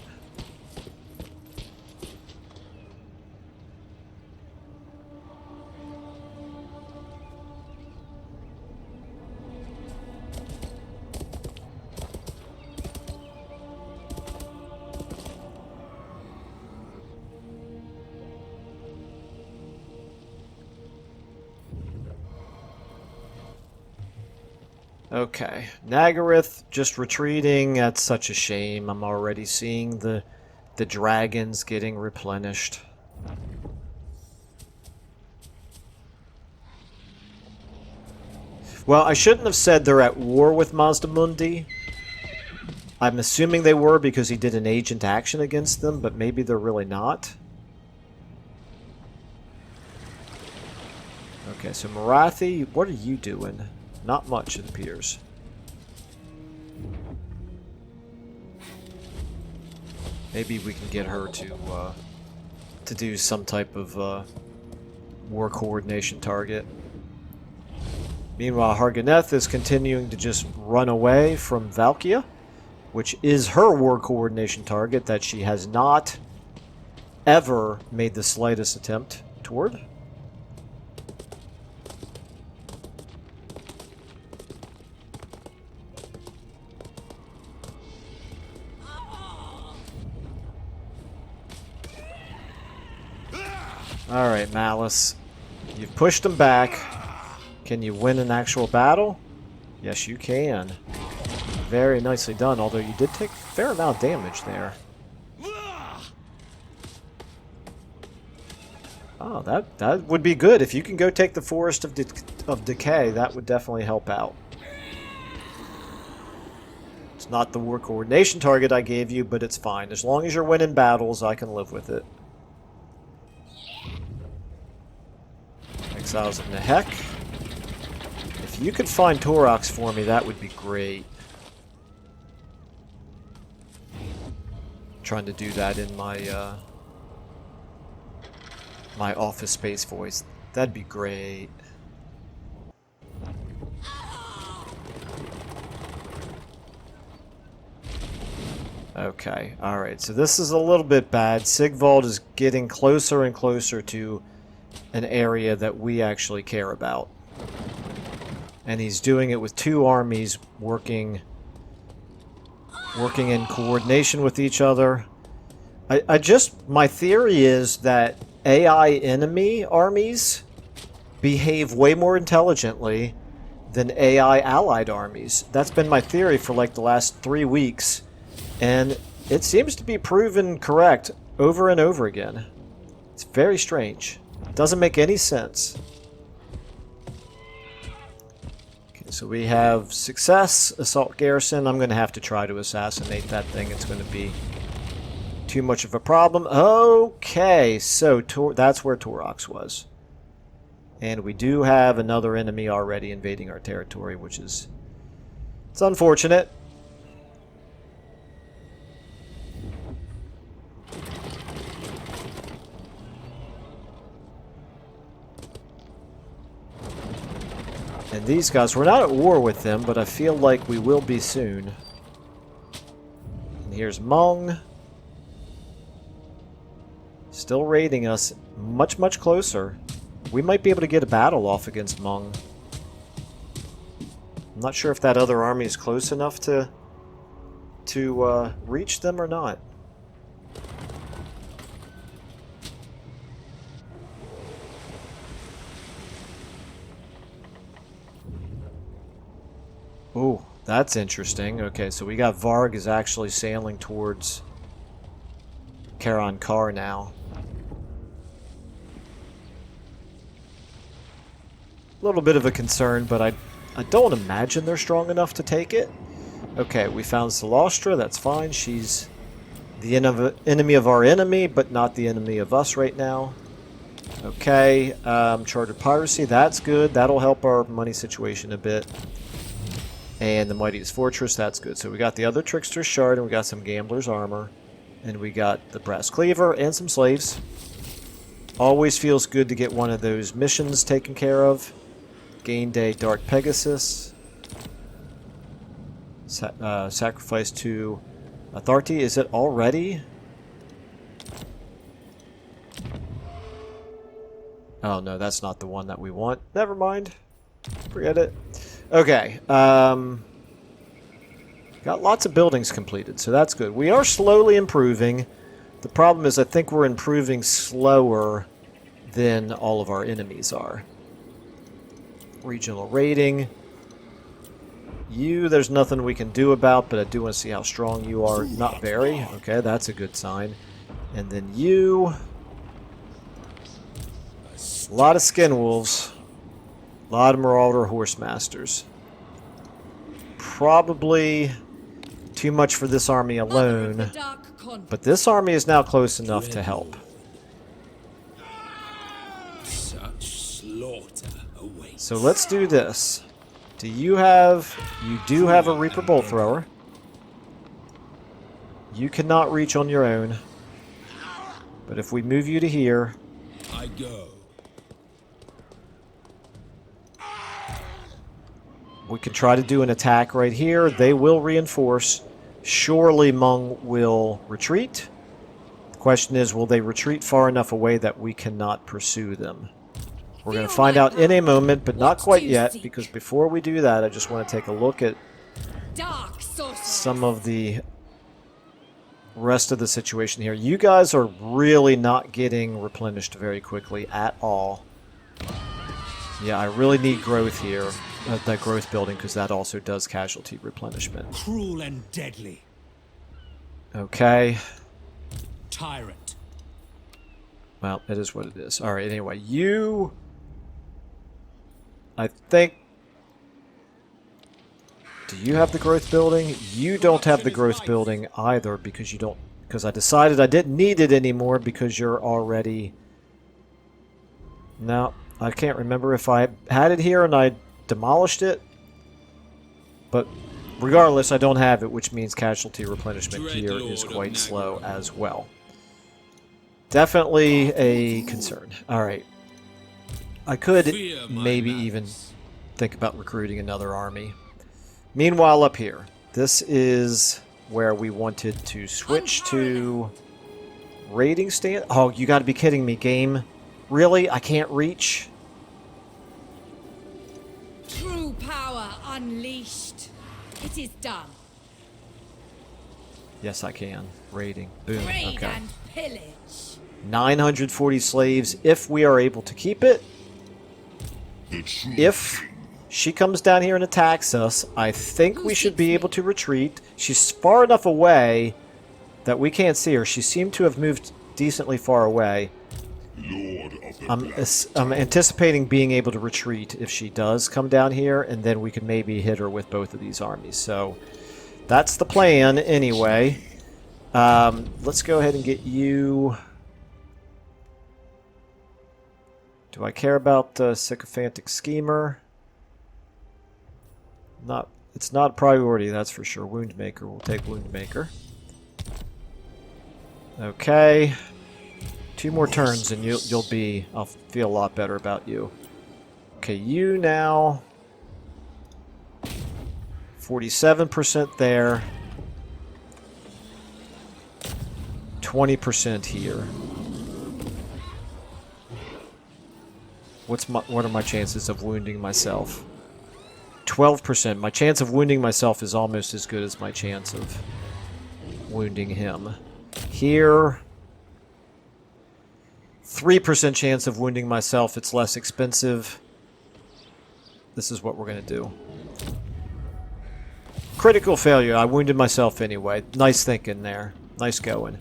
Okay, Nagaryth just retreating. That's such a shame. I'm already seeing the dragons getting replenished. Well, I shouldn't have said they're at war with Mazdamundi. I'm assuming they were because he did an agent action against them, but maybe they're really not. Okay, so Marathi, what are you doing? Not much, it appears. Maybe we can get her to do some type of war coordination target. Meanwhile, Harganeth is continuing to just run away from Valkia, which is her war coordination target that she has not ever made the slightest attempt toward. Alright, Malice. You've pushed them back. Can you win an actual battle? Yes, you can. Very nicely done, although you did take a fair amount of damage there. Oh, that would be good. If you can go take the Forest of Decay, that would definitely help out. It's not the war coordination target I gave you, but it's fine. As long as you're winning battles, I can live with it. Exiles of Nehek. If you could find Torox for me, that would be great. Trying to do that in my my Office Space voice. That'd be great. Okay, alright, so this is a little bit bad. Sigvald is getting closer and closer to an area that we actually care about. And he's doing it with two armies working in coordination with each other. My theory is that AI enemy armies behave way more intelligently than AI allied armies. That's been my theory for like the last 3 weeks, and it seems to be proven correct over and over again. It's very strange. It doesn't make any sense. Okay, so we have success, assault garrison. I'm going to have to try to assassinate that thing. It's going to be too much of a problem. Okay, so that's where Torox was. And we do have another enemy already invading our territory, which is... it's unfortunate. And these guys, we're not at war with them, but I feel like we will be soon. And here's Mung. Still raiding us much, much closer. We might be able to get a battle off against Mung. I'm not sure if that other army is close enough to reach them or not. Ooh, that's interesting. Okay, so we got Varg is actually sailing towards Karan Kar now. A little bit of a concern, but I don't imagine they're strong enough to take it. Okay, we found Celostra, that's fine. She's the enemy of our enemy, but not the enemy of us right now. Okay, Chartered Piracy, that's good. That'll help our money situation a bit. And the Mightiest Fortress, that's good. So we got the other Trickster's Shard, and we got some Gambler's Armor. And we got the Brass Cleaver and some slaves. Always feels good to get one of those missions taken care of. Gain Day Dark Pegasus. Sacrifice to Authority. Is it already? Oh no, that's not the one that we want. Never mind. Forget it. Okay. Got lots of buildings completed, so that's good. We are slowly improving. The problem is I think we're improving slower than all of our enemies are. Regional rating. You, there's nothing we can do about, but I do want to see how strong you are. Not very. Okay, that's a good sign. And then you... a lot of skin wolves. A lot of Marauder Horse Masters. Probably too much for this army alone. But this army is now close enough to help. Such slaughter awaits. So let's do this. You do have a Reaper Bolt Thrower. You cannot reach on your own. But if we move you to here... I go. We can try to do an attack right here. They will reinforce. Surely Mung will retreat. The question is, will they retreat far enough away that we cannot pursue them? We're going to find out in a moment, but not quite yet, because before we do that, I just want to take a look at some of the rest of the situation here. You guys are really not getting replenished very quickly at all. Yeah, I really need growth here. That growth building, because that also does casualty replenishment. Cruel and deadly. Okay. Tyrant. Well, it is what it is. Alright, anyway, you... I think... Do you have the growth building? You don't have the growth building either, because you don't... Because I decided I didn't need it anymore, because you're already... No, I can't remember if I had it here and I demolished it, but regardless, I don't have it, which means casualty replenishment here is quite slow as well. Definitely a concern. Alright. I could maybe even think about recruiting another army. Meanwhile, up here, this is where we wanted to switch to raiding stand. Oh, you gotta be kidding me, game. Really? I can't reach? True power unleashed. It is done. Yes, I can. Raiding. Boom. Raid Okay. and pillage. 940 slaves if we are able to keep it. If she comes down here and attacks us, I think we should be able to retreat. She's far enough away that we can't see her. She seemed to have moved decently far away. I'm anticipating being able to retreat if she does come down here, and then we can maybe hit her with both of these armies. So that's the plan anyway. Let's go ahead and get you... Do I care about Sycophantic Schemer? It's not a priority, that's for sure. Woundmaker, we'll take Woundmaker. Okay. 2 more turns and you'll be... I'll feel a lot better about you. Okay, you now... 47% there. 20% here. What are my chances of wounding myself? 12%. My chance of wounding myself is almost as good as my chance of wounding him. Here... 3% chance of wounding myself. It's less expensive. This is what we're going to do. Critical failure. I wounded myself anyway. Nice thinking there. Nice going.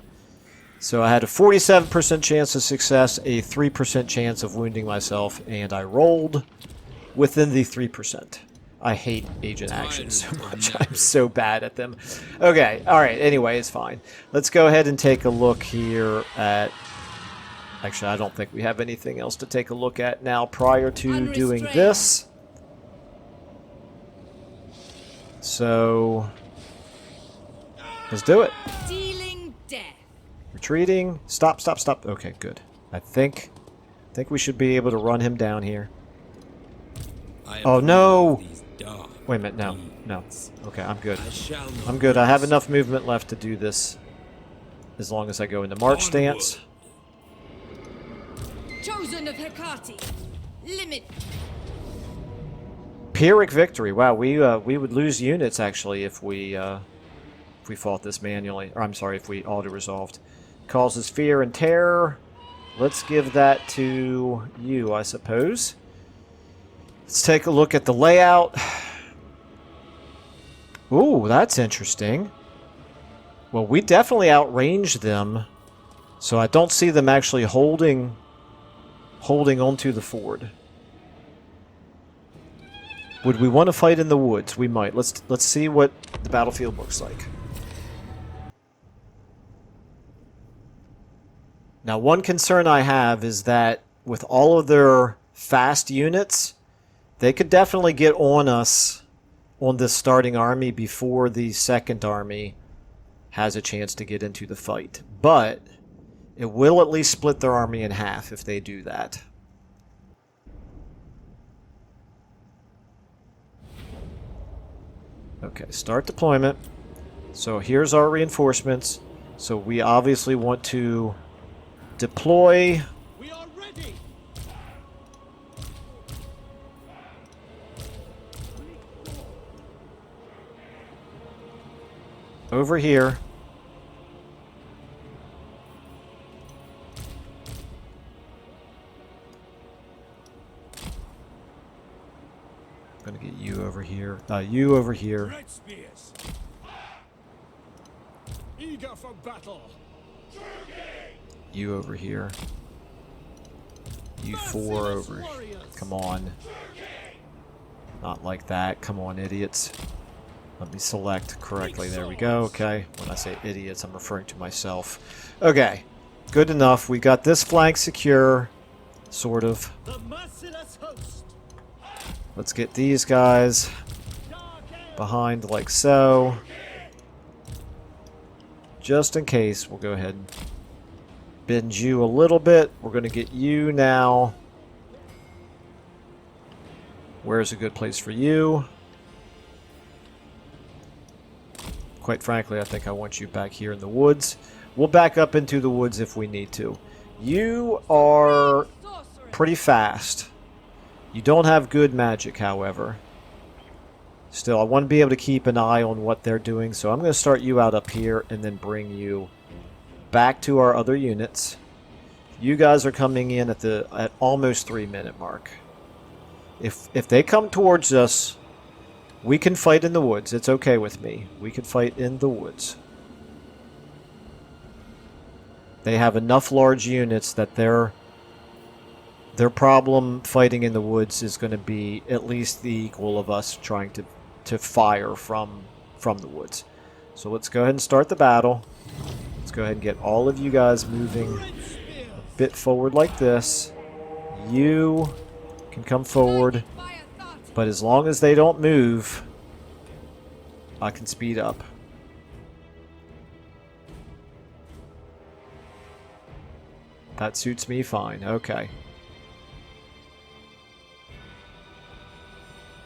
So I had a 47% chance of success, a 3% chance of wounding myself, and I rolled within the 3%. I hate agent actions so much. I'm so bad at them. Okay, alright, anyway, it's fine. Let's go ahead and take a look here at... Actually, I don't think we have anything else to take a look at now prior to doing this. So, let's do it. Dealing death. Retreating. Stop, stop, stop. Okay, good. I think we should be able to run him down here. Oh, no! Wait a minute, no. No. Okay, I'm good. I'm good. I have enough movement left to do this as long as I go into March stance. Chosen of Hecate. Limit. Pyrrhic victory. Wow, we would lose units actually if we fought this manually. Or I'm sorry, if we auto-resolved. Causes fear and terror. Let's give that to you, I suppose. Let's take a look at the layout. Ooh, that's interesting. Well, we definitely outranged them, so I don't see them actually holding onto the ford. Would we want to fight in the woods? We might. Let's see what the battlefield looks like. Now, one concern I have is that with all of their fast units, they could definitely get on us on this starting army before the second army has a chance to get into the fight. But it will at least split their army in half if they do that. Okay, start deployment. So here's our reinforcements. So we obviously want to deploy. We are ready. Over here. I'm gonna get you over here. You over here. Red spears. Eager for battle. You over here. You four over. Come on. Not like that. Come on, idiots. Let me select correctly. There we go. Okay. When I say idiots, I'm referring to myself. Okay. Good enough. We got this flank secure. Sort of. The merciless host. Let's get these guys behind like so. Just in case, we'll go ahead and bend you a little bit. We're going to get you now. Where's a good place for you? Quite frankly, I think I want you back here in the woods. We'll back up into the woods if we need to. You are pretty fast. You don't have good magic, however. Still, I want to be able to keep an eye on what they're doing, so I'm going to start you out up here and then bring you back to our other units. You guys are coming in at almost 3-minute mark. If they come towards us, we can fight in the woods. It's okay with me. We can fight in the woods. They have enough large units that their problem fighting in the woods is going to be at least the equal of us trying to fire from the woods. So let's go ahead and start the battle. Let's go ahead and get all of you guys moving a bit forward like this. You can come forward, but as long as they don't move, I can speed up. That suits me fine. Okay.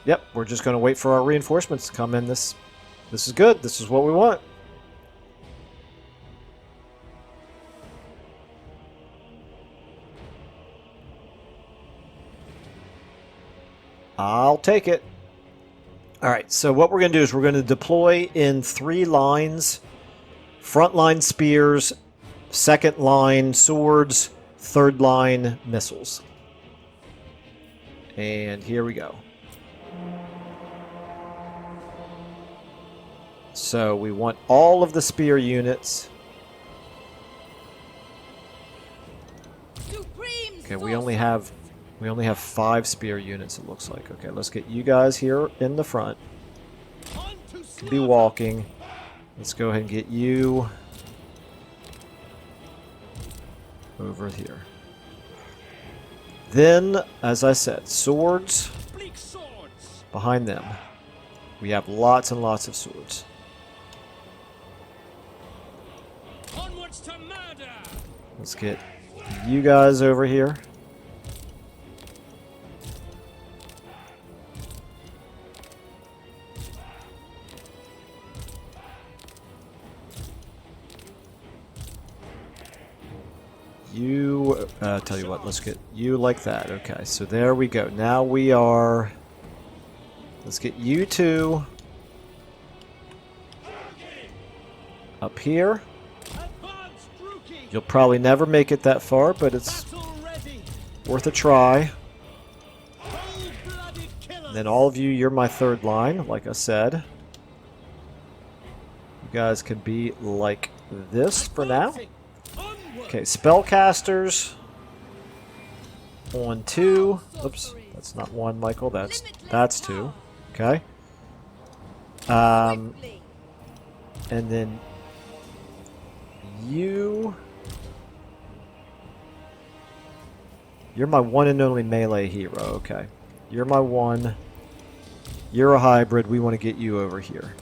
Yep, we're just going to wait for our reinforcements to come in. This is good. This is what we want. I'll take it. Alright, so what we're going to do is we're going to deploy in 3 lines. Front line spears, second line swords, third line missiles. And here we go. So we want all of the spear units. Okay, we only have 5 spear units, it looks like. Okay, let's get you guys here in the front. Be walking. Let's go ahead and get you over here. Then, as I said, swords behind them. We have lots and lots of swords. Let's get you guys over here. You, tell you what, let's get you like that. Okay, so there we go. Now we are... Let's get you two up here. You'll probably never make it that far, but it's worth a try. And then all of you, you're my third line, like I said. You guys can be like this for now. Okay, spellcasters on 2. Oops, that's not 1, Michael. That's 2. Okay. And then you're my one and only melee hero. Okay. You're my one. You're a hybrid. We want to get you over here.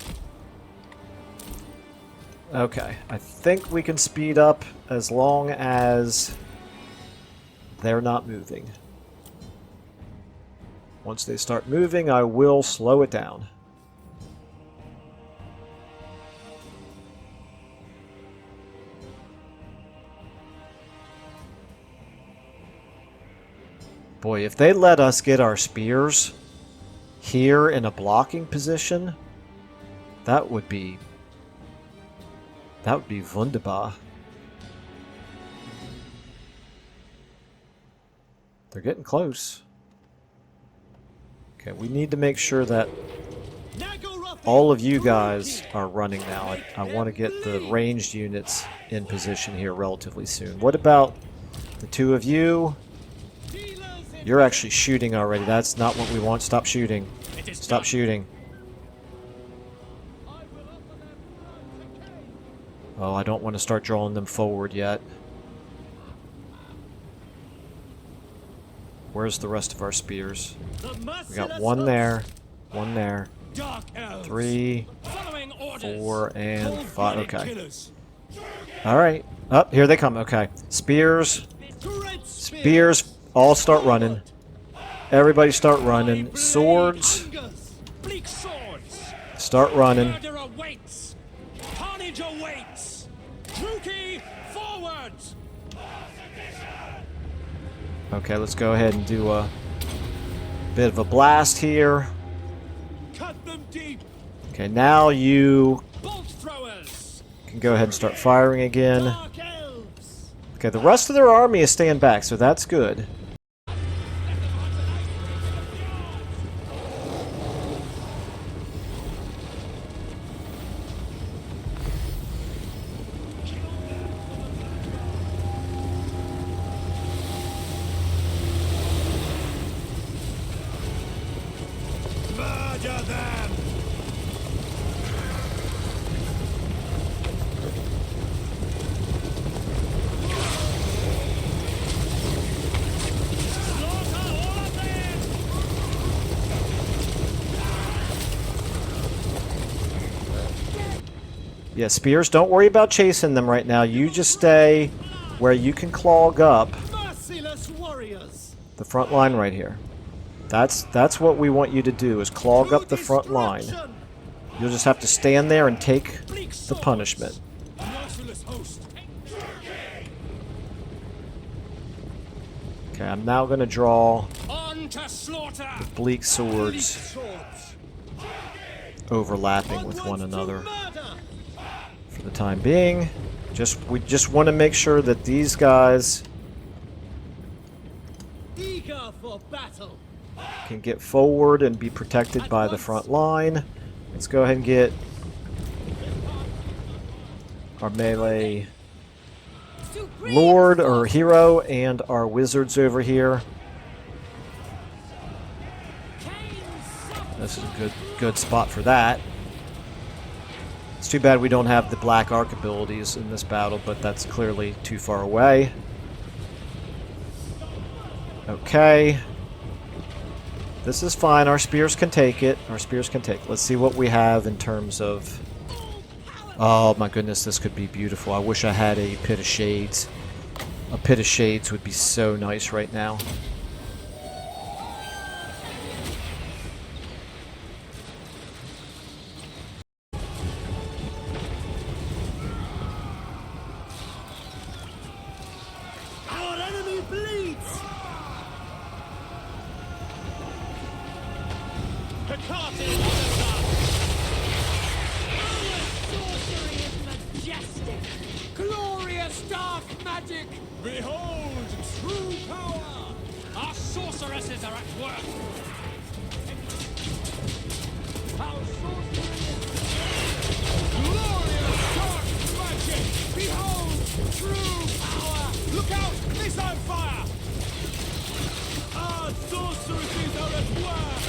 Okay. I think we can speed up as long as they're not moving. Once they start moving, I will slow it down. Boy, if they let us get our spears here in a blocking position, that would be wunderbar. They're getting close. Okay, we need to make sure that all of you guys are running now. I want to get the ranged units in position here relatively soon. What about the two of you? You're actually shooting already. That's not what we want. Stop shooting. Stop shooting. Oh, I don't want to start drawing them forward yet. Where's the rest of our spears? We got one there, one there, 3, 4, and 5. Okay. Alright. Up, here they come. Okay. Spears. Spears. All start running. Everybody start running. Swords. Start running. Okay, let's go ahead and do a bit of a blast here. Okay, now you can go ahead and start firing again. Okay, the rest of their army is staying back, so that's good. Yeah, spears, don't worry about chasing them right now. You just stay where you can clog up the front line right here. That's what we want you to do, is clog up the front line. You'll just have to stand there and take the punishment. Okay, I'm now going to draw the bleak swords overlapping with one another. For the time being, we just want to make sure that these guys can get forward and be protected by the front line. Let's go ahead and get our melee lord or hero and our wizards over here. This is a good spot for that. It's too bad we don't have the black arc abilities in this battle, but that's clearly too far away. Okay. This is fine. Our spears can take it. Our spears can take it. Let's see what we have in terms of... Oh my goodness, this could be beautiful. I wish I had a Pit of Shades. A Pit of Shades would be so nice right now. Behold, true power! Our sorceresses are at work! Our sorceresses! Glorious dark magic! Behold, true power! Look out! This on fire! Our sorceresses are at work!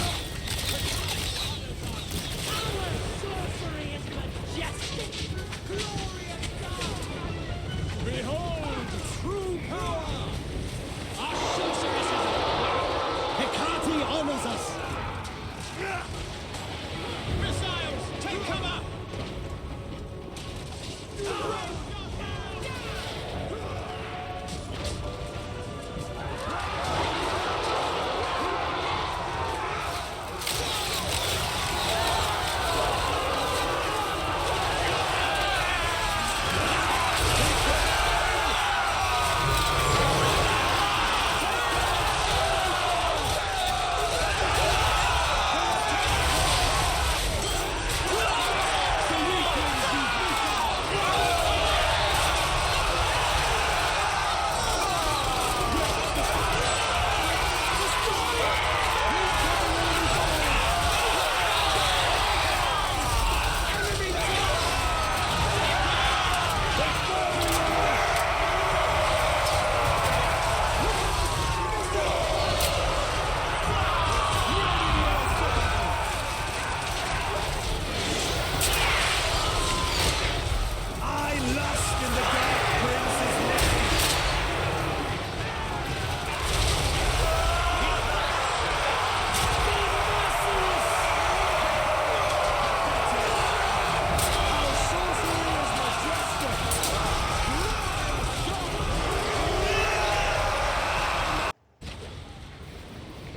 fails us. Missiles, take cover.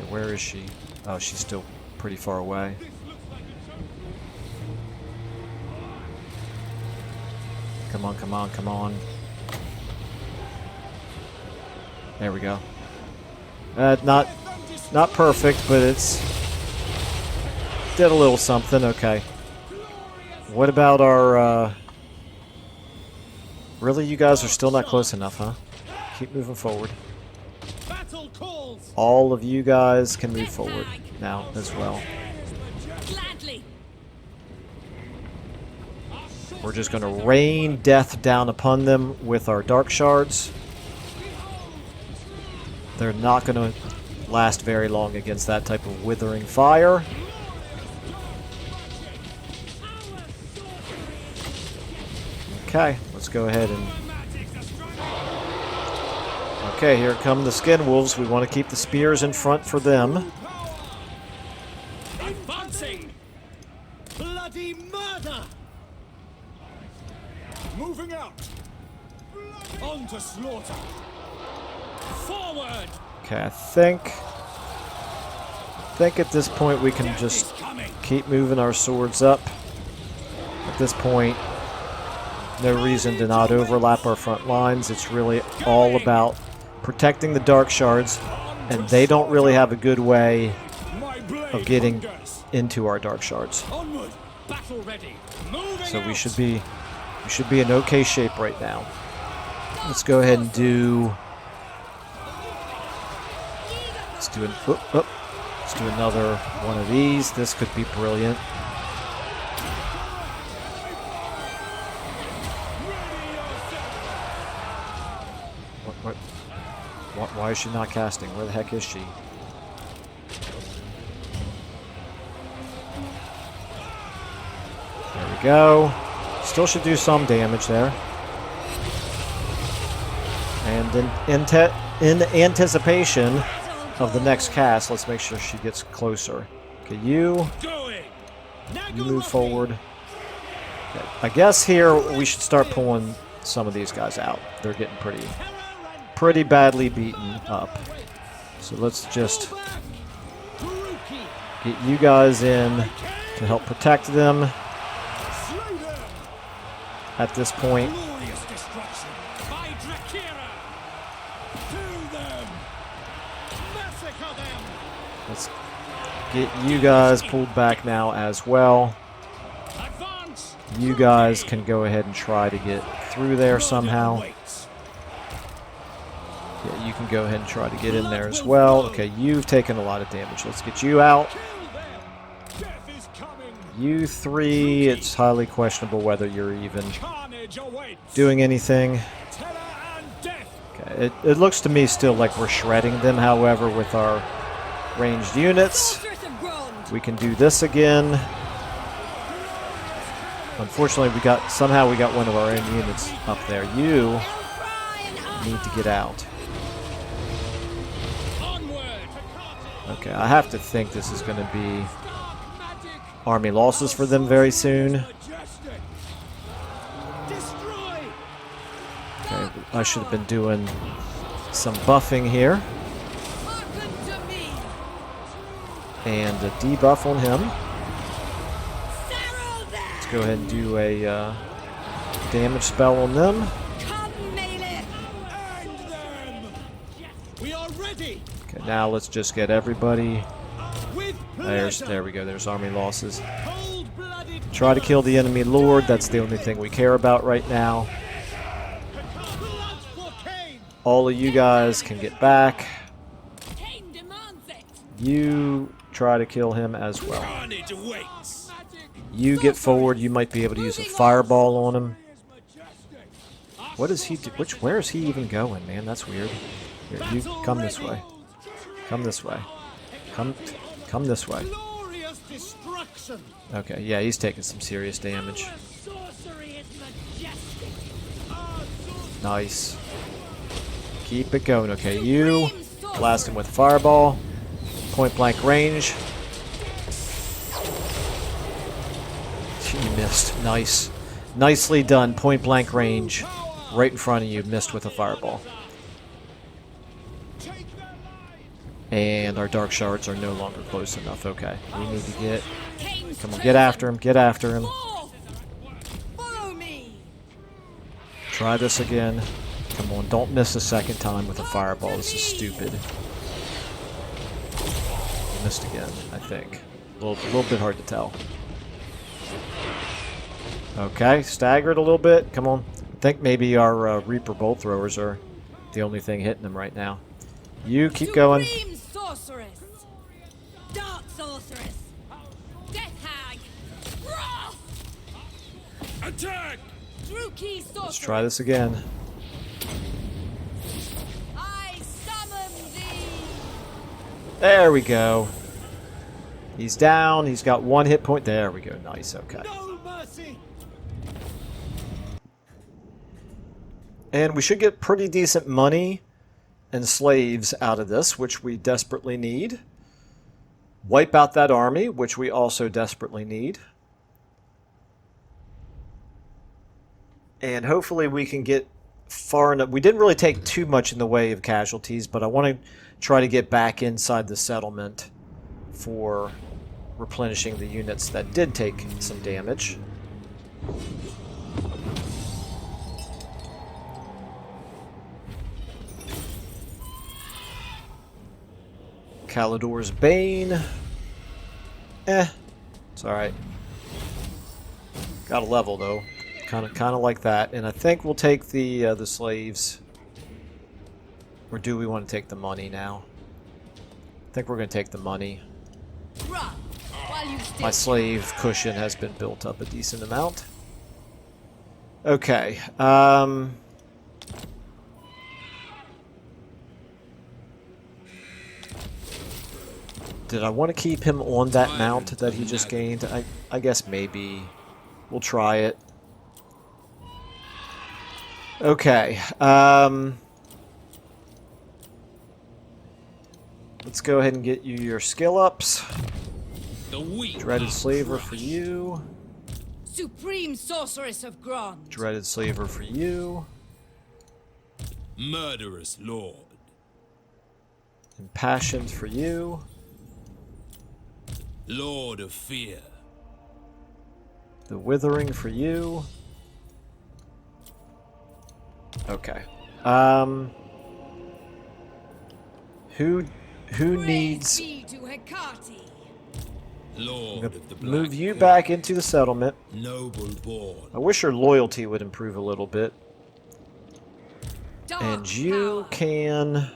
Where is she? Oh, she's still pretty far away. Come on, come on, come on. There we go. Not perfect, but it's did a little something. Okay. What about our? Really, you guys are still not close enough, huh? Keep moving forward. All of you guys can move forward now as well. Gladly. We're just going to rain death down upon them with our dark shards. They're not going to last very long against that type of withering fire. Okay, let's go ahead and... Okay, here come the skin wolves. We want to keep the spears in front for them. Advancing! Bloody murder! Moving out! On to slaughter! Forward! Okay, I think at this point we can just keep moving our swords up. At this point, no reason to not overlap our front lines. It's really all about protecting the dark shards, and they don't really have a good way of getting into our dark shards. So we should be in okay shape right now. Let's go ahead and do. Let's do another one of these. This could be brilliant. Why is she not casting? Where the heck is she? There we go. Still should do some damage there. And in anticipation of the next cast, let's make sure she gets closer. Okay, you move forward. Okay. I guess here we should start pulling some of these guys out. They're getting pretty badly beaten up. So let's just get you guys in to help protect them at this point. Let's get you guys pulled back now as well. You guys can go ahead and try to get through there somehow. Yeah, you can go ahead and try to get in there as well. Okay, you've taken a lot of damage. Let's get you out. You three, it's highly questionable whether you're even doing anything. Okay, it looks to me still like we're shredding them, however, with our ranged units. We can do this again. Unfortunately, somehow we got one of our own units up there. You need to get out. Okay, I have to think this is going to be army losses for them very soon. Okay, I should have been doing some buffing here. Hearken to me. And a debuff on him. Sarrow them. Let's go ahead and do a damage spell on them. Come, Malekith. End them! We are ready! Okay, now let's just get everybody. With There we go. There's army losses. cold-blooded Try to kill the enemy lord. That's the only thing we care about right now. blood for Cain! All of you guys can get back. Cain demands it. You try to kill him as well. Carnage awaits! You get forward. You might be able to use a fireball on him. What does he do? Where is he even going, man? That's weird. Here, you come this way. Come this way. Come this way. Glorious destruction! Okay, yeah, he's taking some serious damage. Sorcery is majestic. Nice. Keep it going. Okay, you blast him with fireball. Point blank range. You missed. Nice. Nicely done. Point blank range. Right in front of you. Missed with a fireball. And our dark shards are no longer close enough. Okay. We need to get... Come on, get after him. Get after him. Follow me. Try this again. Come on, don't miss a second time with a fireball. This is stupid. Missed again, I think. A little bit hard to tell. Okay, staggered a little bit. Come on. I think maybe our Reaper bolt throwers are the only thing hitting them right now. You keep going. Supreme sorceress. Dark sorceress. Death hag. Wrath. Attack! True key sorceress. Let's try this again. I summon thee. There we go. He's down. He's got 1 hit point. There we go. Nice. Okay. No mercy! And we should get pretty decent money and slaves out of this, which we desperately need. Wipe out that army, which we also desperately need. And hopefully we can get far enough. We didn't really take too much in the way of casualties, but I want to try to get back inside the settlement for replenishing the units that did take some damage. Kalidor's Bane. It's alright. Got a level though. Kind of like that. And I think we'll take the slaves. Or do we want to take the money now? I think we're going to take the money. Run while you still My slave cushion has been built up a decent amount. Okay. Did I want to keep him on that mount that he just gained? I guess maybe. We'll try it. Okay. Let's go ahead and get you your skill ups. Dreaded Slaver for you. Supreme sorceress of Grond. Dreaded Slaver for you. Murderous lord. Impassioned for you. Lord of fear. The Withering for you. Okay. Who needs... Praise be to Hecate. Lord of the Black Move you Earth. back into the settlement. Noble born. I wish your loyalty would improve a little bit. Dark And you power. can...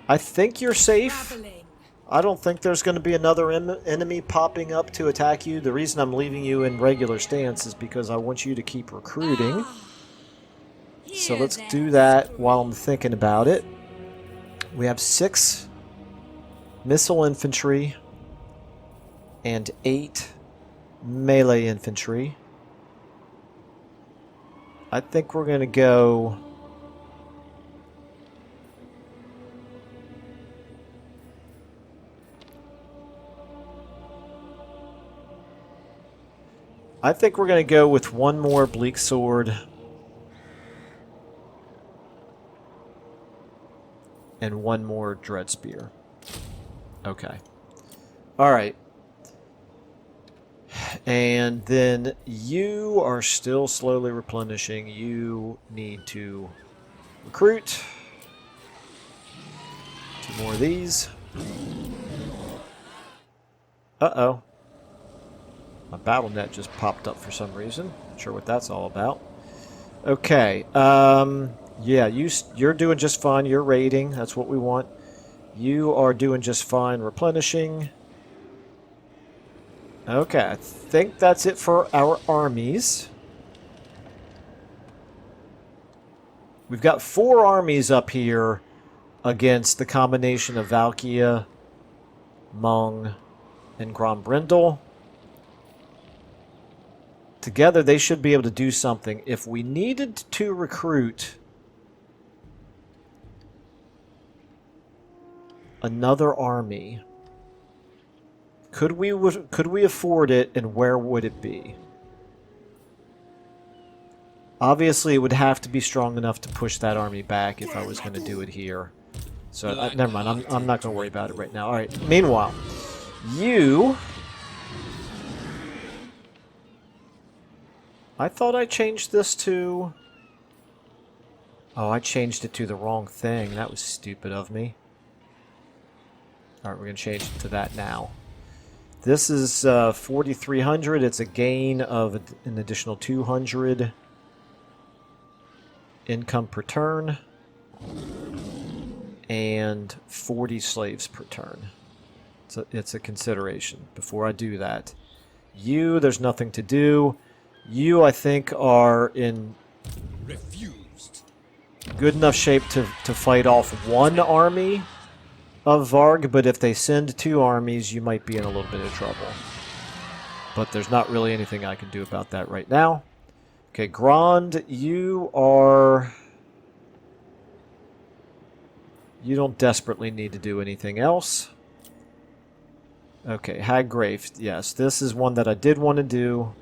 I think you're safe. Traveling. I don't think there's going to be another enemy popping up to attack you. The reason I'm leaving you in regular stance is because I want you to keep recruiting. So Hear let's them, do that Supreme. while I'm thinking about it. We have 6 missile infantry and 8 melee infantry. I think we're going to go... I think we're going to go with one more Bleak Sword. And one more Dread Spear. Okay. Alright. And then you are still slowly replenishing. You need to recruit. 2 more of these. Uh-oh. My battle net just popped up for some reason. Not sure what that's all about. Okay. Yeah, you're doing just fine. You're raiding. That's what we want. You are doing just fine replenishing. Okay, I think that's it for our armies. We've got 4 armies up here against the combination of Valkia, Mung, and Grombrindal. Together, they should be able to do something. If we needed to recruit another army, could we afford it, and where would it be? Obviously, it would have to be strong enough to push that army back if I was going to do it here. So, never mind. I'm not going to worry about it right now. All right. Meanwhile, you... I thought I changed this to... Oh, I changed it to the wrong thing. That was stupid of me. Alright, we're going to change it to that now. This is 4,300. It's a gain of an additional 200 income per turn. And 40 slaves per turn. So it's a consideration. Before I do that, there's nothing to do. You, I think, are in good enough shape to fight off one army of Varg, but if they send 2 armies, you might be in a little bit of trouble. But there's not really anything I can do about that right now. Okay, Grand, you don't desperately need to do anything else. Okay, Haggrave, yes, this is one that I did want to do,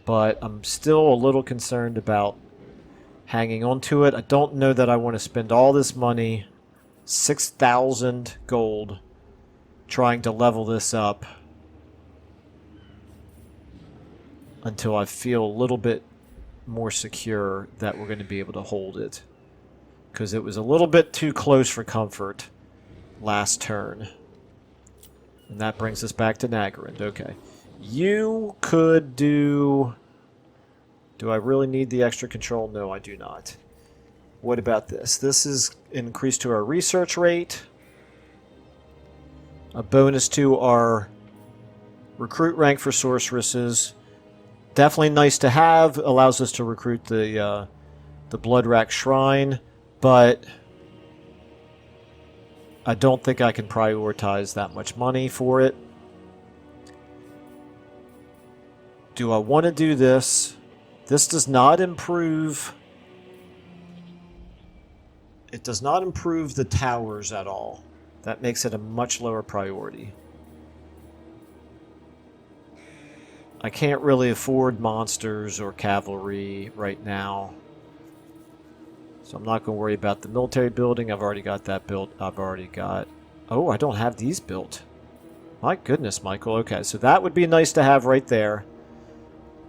but I'm still a little concerned about hanging on to it. I don't know that I want to spend all this money, 6,000 gold, trying to level this up until I feel a little bit more secure that we're going to be able to hold it. Because it was a little bit too close for comfort last turn. And that brings us back to Nagarin. Okay. You could do... Do I really need the extra control? No, I do not. What about this? This is increased to our research rate. A bonus to our recruit rank for sorceresses. Definitely nice to have. Allows us to recruit the Bloodrack Shrine. But I don't think I can prioritize that much money for it. Do I want to do this? This does not improve... It does not improve the towers at all. That makes it a much lower priority. I can't really afford monsters or cavalry right now. So I'm not going to worry about the military building. I've already got that built. I've already got... Oh, I don't have these built. My goodness, Michael. Okay, so that would be nice to have right there.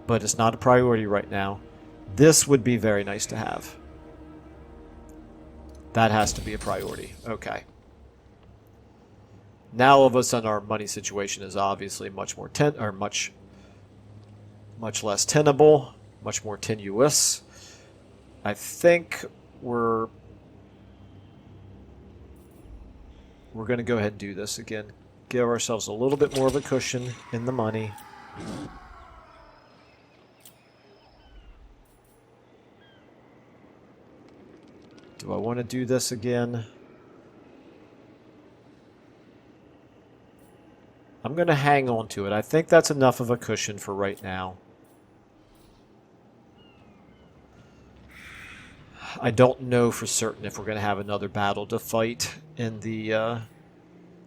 But it's not a priority right now. This would be very nice to have. That has to be a priority. Okay. Now all of a sudden our money situation is obviously much more much less tenable, much more tenuous. I think we're going to go ahead and do this again. Give ourselves a little bit more of a cushion in the money. Do I want to do this again? I'm going to hang on to it. I think that's enough of a cushion for right now. I don't know for certain if we're going to have another battle to fight in the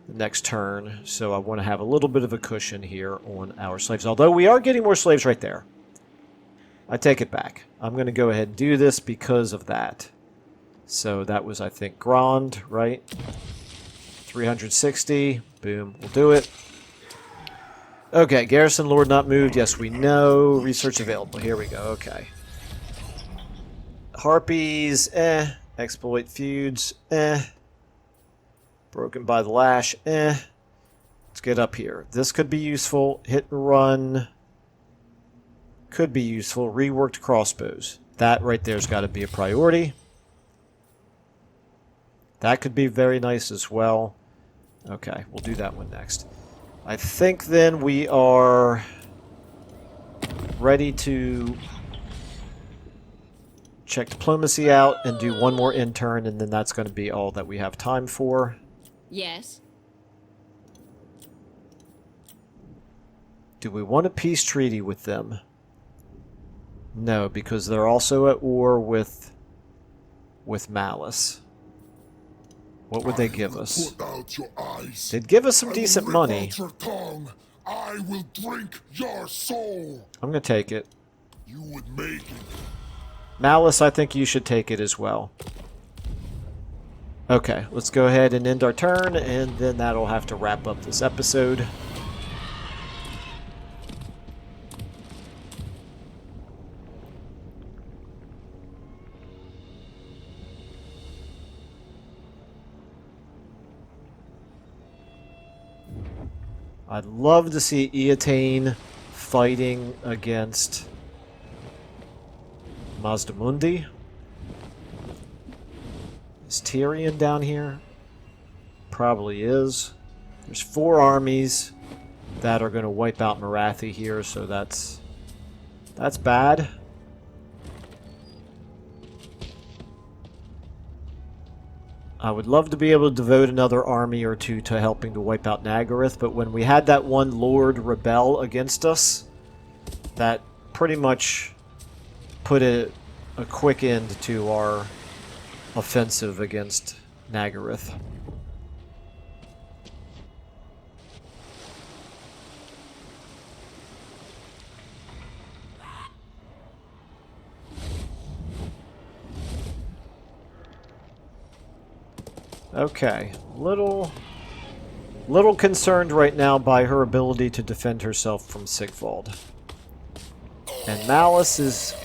next turn, so I want to have a little bit of a cushion here on our slaves. Although we are getting more slaves right there. I take it back. I'm going to go ahead and do this because of that. So that was, I think, Grand, right? 360. Boom. We'll do it. Okay, Garrison Lord not moved. Yes, we know. Research available. Here we go. Okay. Harpies, Exploit feuds, Broken by the lash, Let's get up here. This could be useful. Hit and run could be useful. Reworked crossbows. That right there's got to be a priority. That could be very nice as well. Okay, we'll do that one next. I think then we are ready to check diplomacy out and do one more intern, and then that's going to be all that we have time for. Yes. Do we want a peace treaty with them? No, because they're also at war with Malice. What would they give us? Put out your eyes. They'd give us some I will decent rip money. out your tongue. I will drink your soul. I'm going to take it. You would make it. Malice, I think you should take it as well. Okay, let's go ahead and end our turn, and then that'll have to wrap up this episode. I'd love to see Eataine fighting against Mazdamundi. Is Tyrion down here? Probably is. There's 4 armies that are going to wipe out Marathi here, so that's bad. I would love to be able to devote another army or two to helping to wipe out Nagaroth, but when we had that one Lord rebel against us, that pretty much put a quick end to our offensive against Nagaroth. Okay, little concerned right now by her ability to defend herself from Sigvald. And Malice is...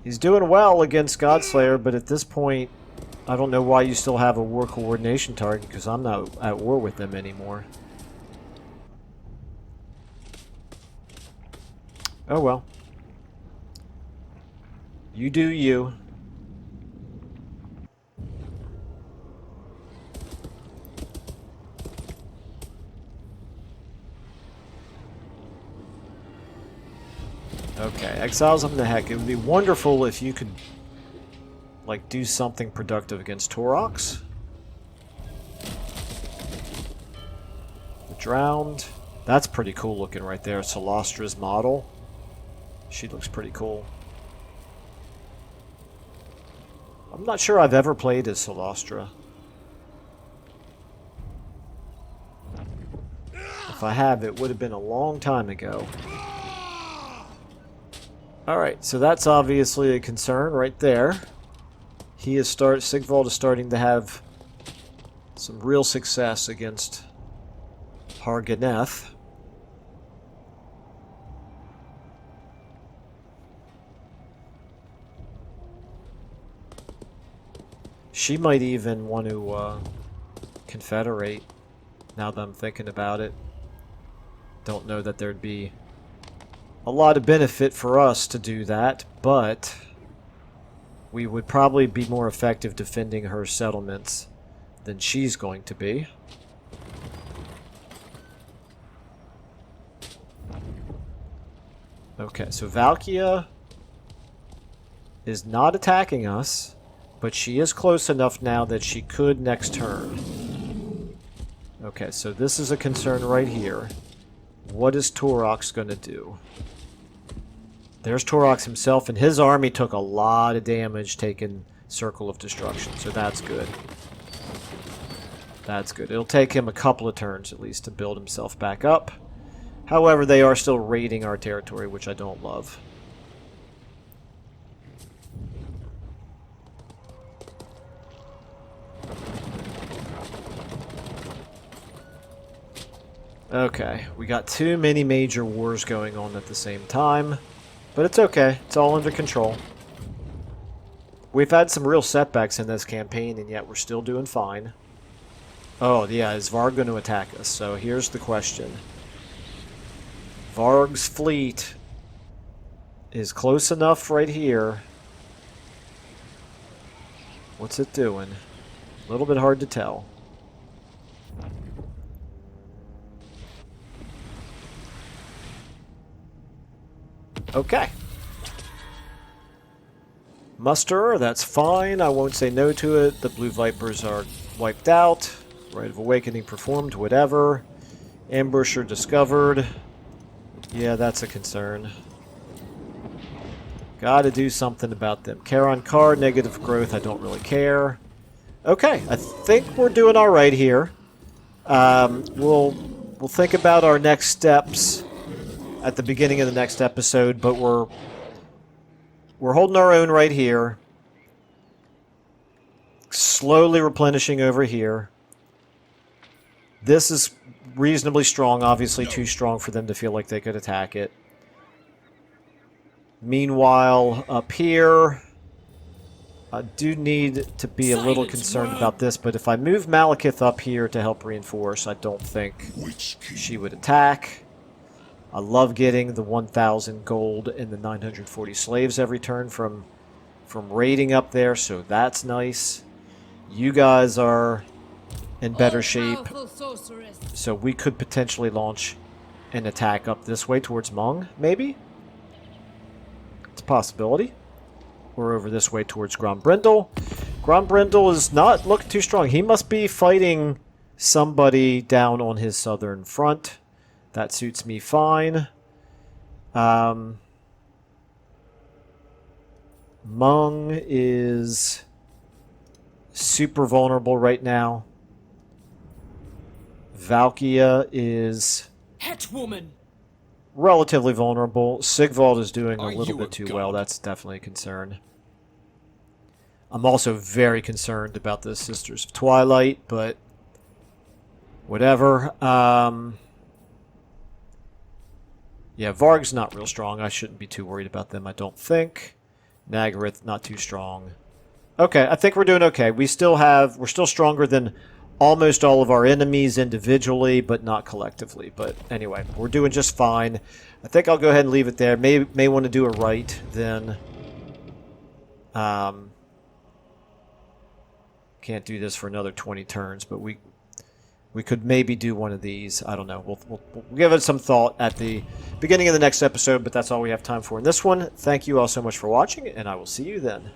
he's doing well against Godslayer, but at this point, I don't know why you still have a war coordination target, because I'm not at war with them anymore. Oh well. You do you. Okay, exiles them to heck. It would be wonderful if you could, like, do something productive against Taurox. The Drowned. That's pretty cool looking right there. Solastra's model. She looks pretty cool. I'm not sure I've ever played as Solastra. If I have, it would have been a long time ago. Alright, so that's obviously a concern right there. Sigvald is starting to have some real success against Harganeth. She might even want to confederate, now that I'm thinking about it. Don't know that there'd be a lot of benefit for us to do that, but we would probably be more effective defending her settlements than she's going to be. Okay, so Valkia is not attacking us, but she is close enough now that she could next turn. Okay, so this is a concern right here. What is Taurox going to do? There's Torox himself, and his army took a lot of damage taking Circle of Destruction, so that's good. That's good. It'll take him a couple of turns at least to build himself back up. However, they are still raiding our territory, which I don't love. Okay, we got too many major wars going on at the same time, but it's okay. It's all under control. We've had some real setbacks in this campaign, and yet we're still doing fine. Oh, yeah, is Varg going to attack us? So here's the question. Varg's fleet is close enough right here. What's it doing? A little bit hard to tell. Okay. Muster, that's fine. I won't say no to it. The Blue Vipers are wiped out. Rite of Awakening performed, whatever. Ambusher discovered. Yeah, that's a concern. Gotta do something about them. Charon card, negative growth, I don't really care. Okay, I think we're doing alright here. We'll think about our next steps at the beginning of the next episode, but we're holding our own right here. Slowly replenishing over here. This is reasonably strong, obviously too strong for them to feel like they could attack it. Meanwhile, up here, I do need to be a little concerned about this, but if I move Malekith up here to help reinforce, I don't think she would attack. I love getting the 1,000 gold and the 940 slaves every turn from raiding up there, so that's nice. You guys are in better shape, so we could potentially launch an attack up this way towards Mung, maybe? It's a possibility. Or over this way towards Grombrindal. Grombrindal is not looking too strong. He must be fighting somebody down on his southern front. That suits me fine. Mung is super vulnerable right now. Valkia is Hetwoman! relatively vulnerable. Sigvald is doing a little bit too well. That's definitely a concern. I'm also very concerned about the Sisters of Twilight, but whatever. Yeah, Varg's not real strong. I shouldn't be too worried about them, I don't think. Nagaroth, not too strong. Okay, I think we're doing okay. We're still stronger than almost all of our enemies individually, but not collectively. But anyway, we're doing just fine. I think I'll go ahead and leave it there. May want to do a right then. Can't do this for another 20 turns, but we could maybe do one of these. I don't know. We'll give it some thought at the beginning of the next episode, but that's all we have time for in this one. Thank you all so much for watching, and I will see you then.